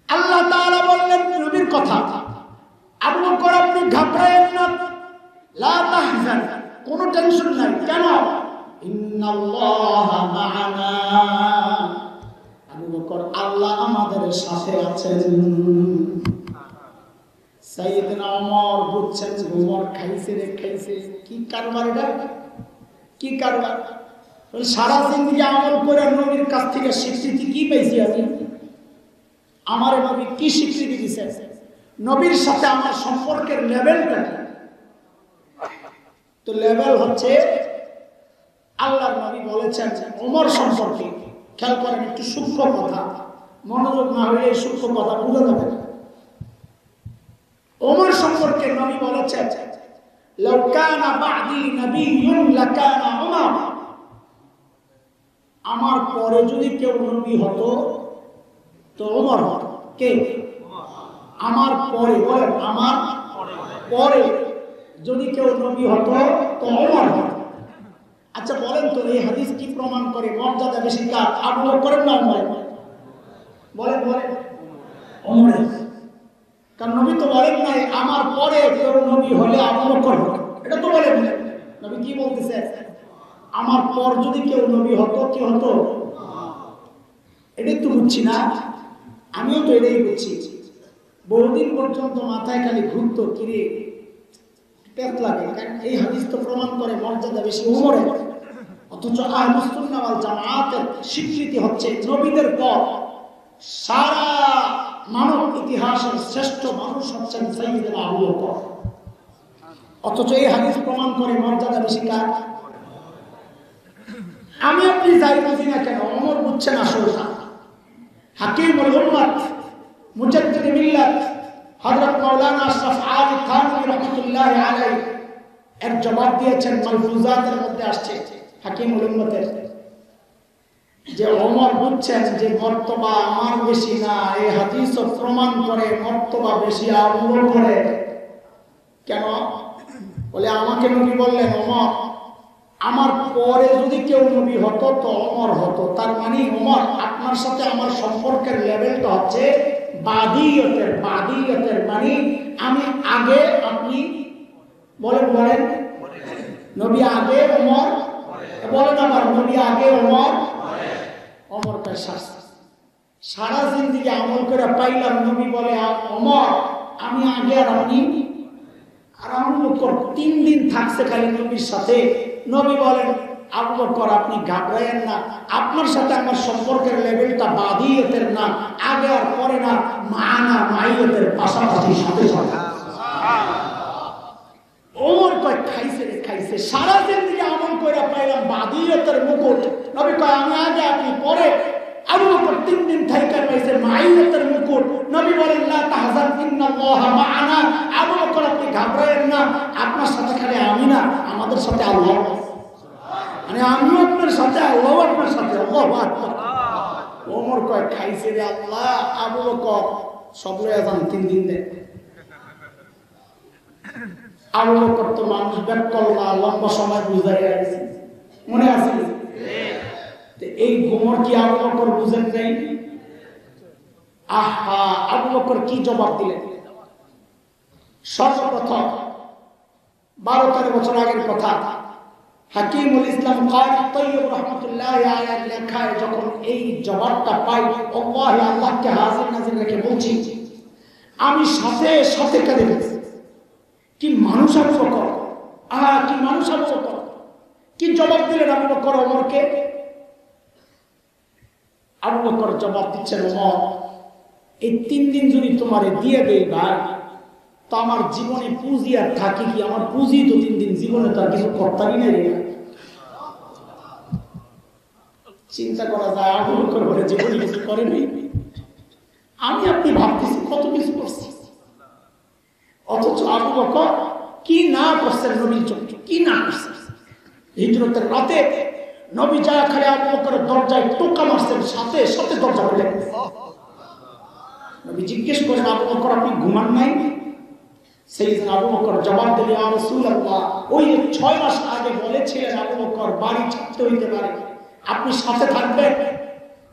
আল্লাহ তাআলা বললেন, নবীর কথা, আবু বকর আপনি ঘাবড়ায়েন না, লা তাহজান, কোনো টেনশন নাই। কেন? ইন্নাল্লাহা মা'ানা, আবু বকর আল্লাহ আমাদের সাথে আছেন। সাইয়েদনা ওমর বুঝছেন ওমর খাইছে রে খাইছে, কি কারবার এটা, কি কারবার। সারা জিন্দগি আমল করে নবীর কাছ থেকে স্বীকৃতি কি পেয়েছি আমি? আমার নবী কি স্বীকৃতি দিয়েছে? নবীর সাথে আমার সম্পর্কের লেভেলটা, তো লেভেল হচ্ছে আল্লাহর নবী বলেছেন ওমর সম্পর্কে, খেয়াল করেন একটু সূক্ষ্ম কথা, মনোযোগ না হলে এই সূক্ষ্ম কথা ভুলে যাবে। ওমর সম্পর্কে নবী বলেছেন লাউ কানা বা'দি নাবিয়্যুন লাকানা ওমর, আমার পরে যদি কেউ নবী হতো তো ওমর হতো। কে? আমার পরে, বলেন আমার পরে যদি কেউ নবী হতো তো ওমর হতো। আচ্ছা বলেন তো এই হাদিস কি প্রমাণ করে মর্যাদা বেশি কার, আবু বকরের না ওমরের? বলেন বলেন ওমরের। কারণ নবী তো বলেন নাই আমার পরে কেউ নবী হলে আবু বকর হতো, এটা তো বলেন না। নবী কি বলতেছে? আমার পর যদি কেউ নবী হতো কি হতো? এটাই তো বুঝছি না, আমিও তো এটাই বুঝছি। বহুদিন পর্যন্ত মাথায় খালি ঘুরতো, কিরে পেট লাগে, কারণ এই হাদিস তো প্রমাণ করে মর্যাদা বেশি ওমরের। অথচ আহলুস সুন্নাহ ওয়াল জামাতের স্বীকৃতি হচ্ছে নবীদের পর সারা মানব ইতিহাসের শ্রেষ্ঠ মানুষ হচ্ছেন সাইয়েদনা আবু বকর। অথচ এই হাদিস প্রমাণ করে মর্যাদা বেশি কার? আমি আপনি যাই বুঝি না কেন, ওমর বুঝছেন আসলটা। হাকিমুল উম্মাত মুজাদ্দিদ মিল্লাত হযরত মাওলানা আশরাফ আলী থানভী রাহমাতুল্লাহি আলাইহি এর জবাব দিয়েছেন, মালফুজাতের মধ্যে আসছে হাকিমুল উম্মাতের, যে ওমর বুঝছেন যে মর্তবা আমার বেশি না, এই হাদিসও প্রমাণ করে মর্তবা বেশি আবু বকরের। কেন? বলে আমাকে নবী বললেন ওমর আমার পরে যদি কেউ নবী হতো তো ওমর হতো। তার মানে ওমর আপনার সাথে আমার সম্পর্কের লেভেলটা হচ্ছে বাদিয়তের। বাদিয়তের মানে আমি আগে, আপনি বলেন বলেন নবী আগে ওমর, বলেন আবার নবী আগে ওমর। ওমর তার সারা জিন্দেগি আমল করে পাইলাম, নবী বলে ওমর আমি আগে আর আপনি। আর আবু বকর 3 দিন থাকছে খালি নবীর সাথে। নবী বলেন আবু বকর আপনি ঘাবড়ায়েন না, আপনার সাথে আমার সম্পর্কের লেভেলটা বাদিয়তের না, আগে আর পরে না, মানা মাইয়তের পাশাপাশি সাথে সাথে। ওমর কয় খাইছে রে খাইছে, সারা জিন্দেগি আমল করে পাইলাম বাদিয়তের মুকুট। নবী কয় আমি আগে আপনি পরে। আবু বকর 3 দিন থাইকা পাইছে মাইয়তের মুকুট। নবী বলেন লা তাহজান ইন্নাল্লাহা মা'ানা, আবু বকর আপনি ঘাবড়ায়েন না, আপনার সাথে খালি আমি না, আমাদের সাথে আল্লাহ। মানে আমিও আপনার সাথে, আল্লাহ আপনার সাথে। আল্লাহু আকবার। ওমর কয় খাইছে রে আল্লাহ। আবু বকর সব লয়ে যান 3 দিন দেন। আবু বকর তো মানুষ বেকল না, লম্বা সময় বুঝাই আছে, মনে আছে? এই গোমর কি আবু বকর বুঝেন নাই? আহা, আবু বকর কি জবাব দিলেন? সর্বপ্রথম 12-13 বছর আগের কথা, হাকিমুল ইসলাম কারি তৈয়ব রহমতুল্লাহি আলাইহির লেখায় যখন এই জবাবটা পাই, আল্লাহি আল্লাহকে হাজির নাজির রেখে বলছি, আমি সাথে সাথে কেঁদে ফেলেছি। কি মানুষ আবু বকর, আহা কি মানুষ আবু বকর, কি জবাব দিলেন আবু বকর ওমরকে। আবু বকর জবাব দিচ্ছেন ওমর এই 3 দিন যদি তোমারে দিয়ে দেই ভাই, তো আমার জীবনে পুঁজি আর থাকে কি? আমার পুঁজি তো 3 দিন, জীবনে তো আর কিছু করতারই নাই রে। চিন্তা করা যায় আবু বকর বলে জীবনে কিছু করে নাই। আমি আপনি ভাবতেছি কত কিছু করছি, অথচ আবু বকর কি না করছেন নবীর জন্য, কি না করছেন। হিজরতের রাতে নবী যায় খালি আবু বকরের দরজায় টোকা মারছেন, সাথে সাথে দরজা খুলে। নবী জিজ্ঞেস করেন আবু বকর আপনি ঘুমান নাই? সাইয়েদনা আবু বকর জবাব দিলেন ইয়া রাসূলুল্লাহ, ওই 6 মাস আগে বলেছিলেন আবু বকর বাড়ি ছাড়তে হইতে পারে, আপনি সাথে থাকবেন।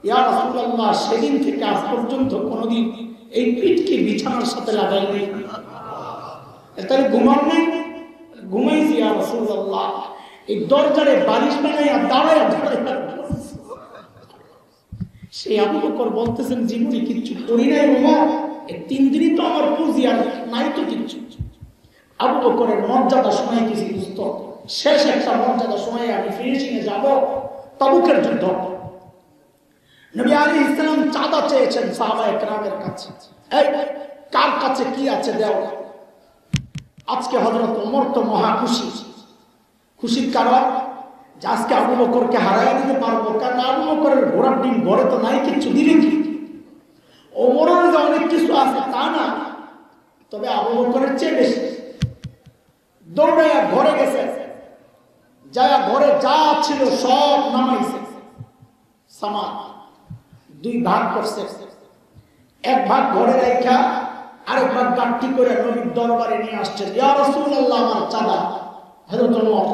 ইয়া রাসূলুল্লাহ, সেদিন থেকে আজ পর্যন্ত কোনোদিন এই পিঠকে বিছানার সাথে লাগাই নেই। তাহলে ঘুমান নেই? ঘুমাইছি ইয়া রাসূলুল্লাহ। এই দরজারে বালিশ বানাইয়া দাঁড়াইয়া সেই আবু বকর বলতেছেন, জীবনে কিচ্ছু করি নাই ওমর, এই 3 দিনই তো আমার পুঁজি, আর নাই তো কিচ্ছু। আবু বকরের মর্যাদা শোনাই কিছু বুঝতো। শেষ একটা মর্যাদা শোনাই আমি ফিনিশিং এ যাব, তাবুকের যুদ্ধ। নবী আলাইহিস সালাম চাঁদা চেয়েছেন সাহাবায়ে কেরামের কাছে, এই কার কাছে কি আছে দাও। আজকে হযরত ওমর তো মহা খুশি। খুশির কারণ যে আজকে আবু বকরকে হারাই দিতে পারবো, কারণ আবু বকরের ঘোড়ার ডিম ঘরে তো নাই, কিচ্ছু দিলে কি। ওমরের যে অনেক কিছু আছে তা না, তবে আবু বকরের চেয়ে বেশি। দৌড়াইয়া ঘরে গেছে, যা ঘরে যা ছিল সব নামাইছে, সামান 2 ভাগ করছে। 1 ভাগ ঘরে রাখা, আরেক ভাগ গাঁটটি করে নবীর দরবারে নিয়ে আসছে। ইয়া রাসূলুল্লাহ, আমার চাঁদা। হযরত ওমর,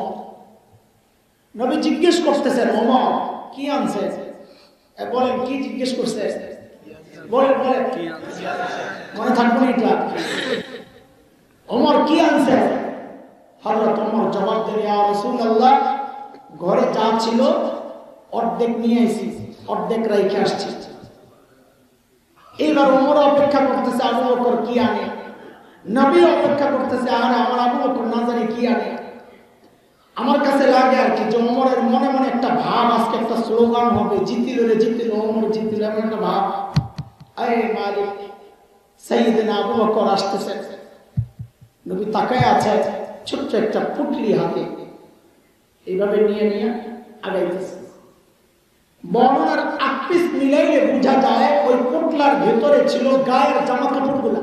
নবী জিজ্ঞেস করতেছেন, ওমর কি আনছে? বলেন কি জিজ্ঞেস করছে? বলেন বলেন, মনে থাকবে না এটা? ওমর কি আনছে? হযরত ওমর জবাব দেন, ইয়া রাসূলুল্লাহ, ঘরে যা ছিল অর্ধেক নিয়ে আইছি, অর্ধেক রেখে আসছি। এইবার ওমর অপেক্ষা করতেছে আবু বকর কি আনে, নবী অপেক্ষা করতেছে আর আমার আবু বকর না জানি কি আনে। আমার কাছে লাগে আর কি যে ওমরের মনে মনে একটা ভাব, আজকে একটা স্লোগান হবে, জিতিল রে জিতিল, ওমর জিতিল, এমন একটা ভাব। আরে মালিক, সাইয়েদনা আবু বকর আসতেছে। নবী তাকায় আছে, ছোট্ট একটা পুটলি হাতে এইভাবে নিয়ে নিয়ে আগাইতেছে। বর্ণনার 8 পিস মিলাইলে বোঝা যায় ওই পুটলার ভেতরে ছিল গায়ের জামা কাপড় গুলা,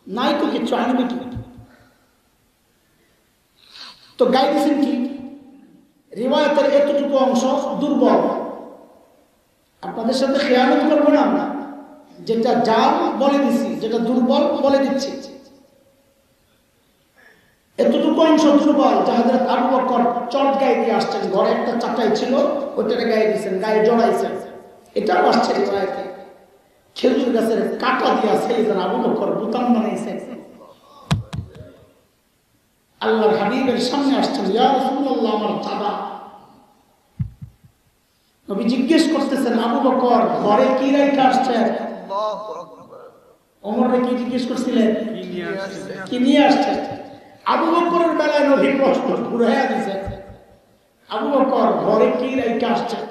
নাই তো কিছু, আনবে কি? তো গায়ে দিয়েছেন কি? রিওয়ায়াতের এতটুকু অংশ দুর্বল। আপনাদের সাথে খেয়ানত করবো না আমরা, যেটা জাল বলে দিচ্ছি, যেটা দুর্বল বলে দিচ্ছি। এতটুকু অংশ দুর্বল। হযরত আবু বকর চট গায়ে দিয়ে আসছেন, ঘরে একটা চাটাই ছিল, ওইটারে গায়ে দিয়েছেন, গায়ে জড়াইছেন। এটাও আসছে রিওয়ায়াতে। খেজুর গাছের কাটা দিয়া সাইয়েদনা আবু বকর বুতাম বানাইছেন। আল্লাহর হাবিবের সামনে আসছেন, ইয়া রাসূলুল্লাহ, আমার চাঁদা। নবী জিজ্ঞেস করতেছেন, আবু বকর ঘরে কি রেখে আসছেন? ওমরকে কি জিজ্ঞেস করছিলেন? কি নিয়ে আসছেন? আবু বকরের বেলায় নবী প্রশ্ন ঘুরাইয়া দিয়েছেন, আবু বকর ঘরে কি রেখে আসছেন?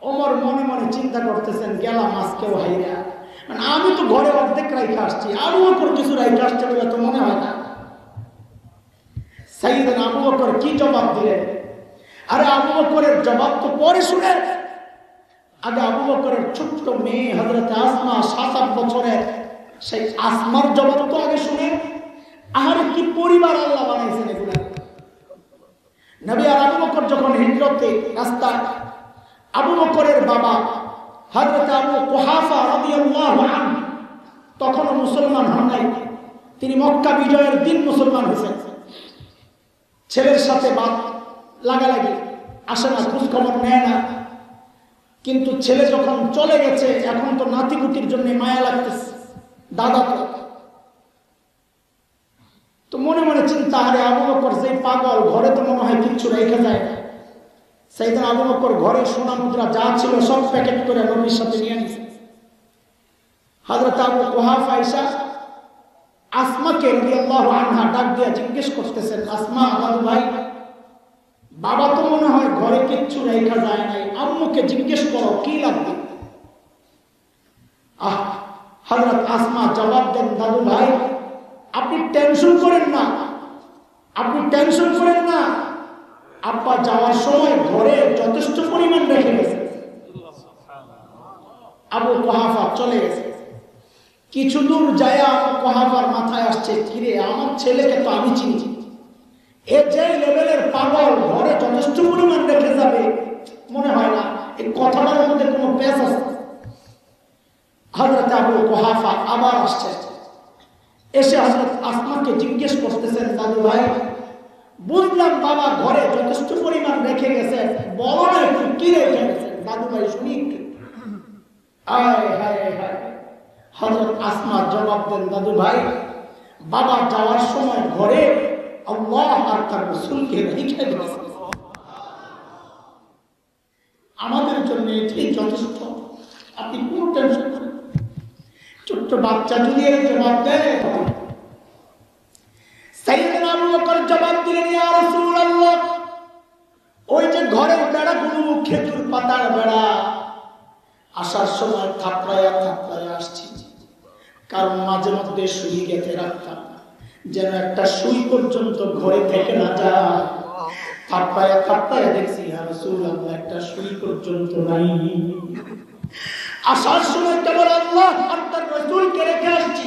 ওমর মনে মনে চিন্তা করতেছেন, গেলাম আজকেও হাইরা, আমি তো ঘরে অর্ধেক রেখে আসছি, আবু বকর কিছু রেখে আসছে বলে তো মনে হয় না। সাইয়েদনা আবু বকর কি জবাব দিলেন? আরে আবু বকরের জবাব তো পরে শুনেন, আগে আবু বকরের ছোট্ট মেয়ে হযরত আসমা 7-8 বছরের, সেই আসমার জবাব তো আগে শুনেন। আরে কি পরিবার আল্লাহ বানাইছেন এগুলা। নবী আর আবু বকর যখন হিজরতে রাস্তা, আবু বকরের বাবা হযরত আবু কুহাফা রাদিয়াল্লাহু আনহু তখনও মুসলমান হন নাই, তিনি মক্কা বিজয়ের দিন মুসলমান হয়েছেন। ছেলের সাথে বাদ লাগালাগি, আসে না, খোঁজ খবর নেয় না। কিন্তু ছেলে যখন চলে গেছে, এখন তো নাতিপুতির জন্য মায়া লাগতেছে, দাদা তো মনে মনে চিন্তা, আরে আবু বকর যে পাগল, ঘরে তো মনে হয় কিচ্ছু রেখে যায় না। সাইয়েদনা আবু বকর ঘরে সোনা মুদ্রা যা ছিল সব প্যাকেট করে নবীর সাথে নিয়ে নিছে। হযরত আবু কুহাফা আয়েশা আসমাকে রাদিয়াল্লাহু আনহা ডাক দিয়ে জিজ্ঞেস করতেছেন, আসমা দাদু ভাই, বাবা তো মনে হয় ঘরে কিচ্ছু রেখা যায় নাই, আম্মুকে জিজ্ঞেস করো কি লাগবে। হযরত আসমা জবাব দেন, দাদু ভাই আপনি টেনশন করেন না, আপনি টেনশন করেন না, আব্বা যাওয়ার সময় ঘরে যথেষ্ট পরিমাণ রেখে গেছে। আবু কুহাফা চলে গেছে। কিছু দূর যায় আবু কুহাফার মাথায় আসছে, কিরে আমার ছেলেকে তো আমি চিনি, এ যে লেভেলের পাগল, ঘরে যথেষ্ট পরিমাণ রেখে যাবে মনে হয় না। এই কথাটার মধ্যে কোনো পেশ আছে। হযরত আবু কুহাফা আবার আসছে, এসে হযরত আসমাকে জিজ্ঞেস করতেছেন, দাদু ভাই বুঝলাম বাবা ঘরে যথেষ্ট পরিমাণ রেখে গেছে, বলো না একটু কি রেখে গেছে। দাদু ভাই শুনি আয় হায় হায় হযরত আসমা জবাব দেন দাদু ভাই বাবা যাওয়ার সময় ঘরে আল্লাহ আর তার রাসূলকে রেখে গেছে আমাদের জন্য এটাই যথেষ্ট আপনি কোন টেনশন করেন ছোট্ট বাচ্চা যদি এই জবাব দেয় সাইয়েদনা আবু বকর জবাব দিলেন ইয়া রাসূলুল্লাহ ওই যে ঘরের বেড়াগুলো খেজুর পাতার বেড়া আসার সময় থাপড়ায়া থাপড়ায়া আসছি কারণ মাঝে মধ্যে সুই গেঁথে রাখতাম যেন একটা সুই পর্যন্ত ঘরে থেকে না যায় থাপড়ায়া থাপড়ায়া দেখছি ইয়া রাসূলুল্লাহ একটা সুই পর্যন্ত নাই আসার সময় কেবল আল্লাহ আর তার রাসূলকে রেখে আসছি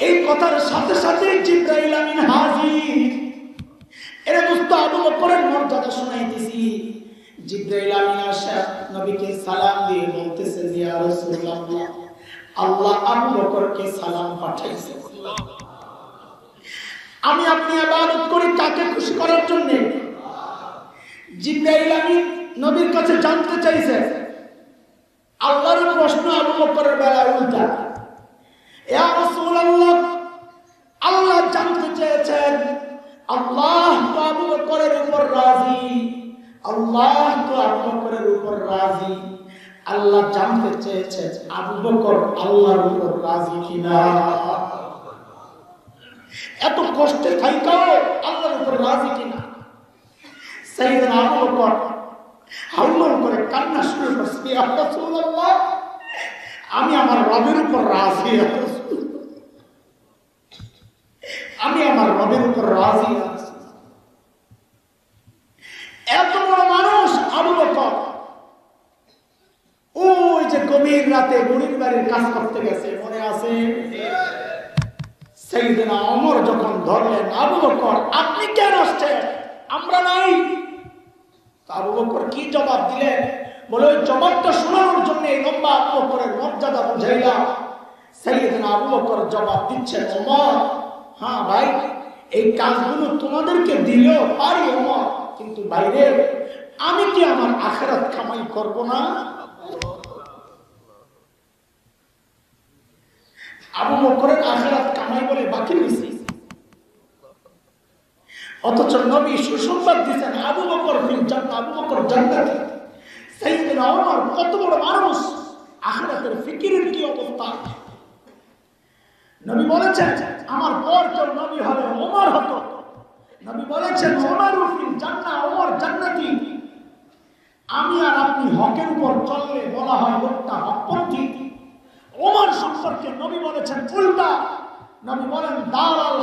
এই কথার সাথে সাথে জিবরাইল আমিন হাজির এর মুস্তা আবু বকরের মর্যাদা শুনাইতেছি জিবরাইল আমিন আসা নবীকে সালাম দিয়ে বলতেছেন ইয়া রাসূলুল্লাহ আল্লাহ আবু বকরকে সালাম পাঠাইছে আমি আপনি ইবাদত করি কাকে খুশি করার জন্য জিবরাইল আমিন নবীর কাছে জানতে চাইছে আল্লাহর প্রশ্ন আবু বকরের বেলায় উল্টা ইয়া রাসূলুল্লাহ আল্লাহ জানতে চেয়েছেন আল্লাহ তো আবু বকরের উপর রাজি আল্লাহ তো আবু বকরের উপর রাজি আল্লাহ জানতে চেয়েছেন আবু বকর আল্লাহর উপর রাজি কিনা এত কষ্টে থাইকাও আল্লাহর উপর রাজি কিনা সাইয়েদনা আবু বকর হাউমাউ করে কান্না শুরু করছে ইয়া রাসূলুল্লাহ আমি আমার রবের উপর রাজি আছি আমি আমার রবের উপর রাজি আছি এত বড় মানুষ আবু বকর ওই যে গভীর রাতে বুড়ির বাড়ির কাজ করতে গেছে মনে আছে সাইয়েদনা ওমর যখন ধরলেন আবু বকর আপনি কেন আসছেন আমরা নাই আবু বকর কি জবাব দিলেন বলে ওই জবাবটা শোনানোর জন্য এই লম্বা আবু বকরের মর্যাদা বুঝাইলাম সাইয়েদনা আবু বকর জবাব দিচ্ছেন ওমর হ্যাঁ ভাই এই কাজগুলো তোমাদেরকে দিলেও পারি ওমর কিন্তু বাইরে আমি কি আমার আখিরাত কামাই করব না আবু বকরের আখিরাত কামাই বলে বাকি রয়েছে অথচ নবী সুসংবাদ দিয়েছেন আবু বকর ফিল জান্নাহ আবু বকর জান্নাতে সাইয়েদনা ওমর কত বড় মানুষ আখিরাতের ফিকিরের কি অবস্থা নবী বলেছেন আমার পর কেউ নবী হলে ওমর হতো নবী বলেছেন ওমর ফিল জান্নাহ ওমর জান্নাতি আমি আর আপনি হকের উপর চললে বলা হয় লোকটা হকপন্থী ওমর সম্পর্কে নবী বলেছেন উল্টা নবী বলেন দালাল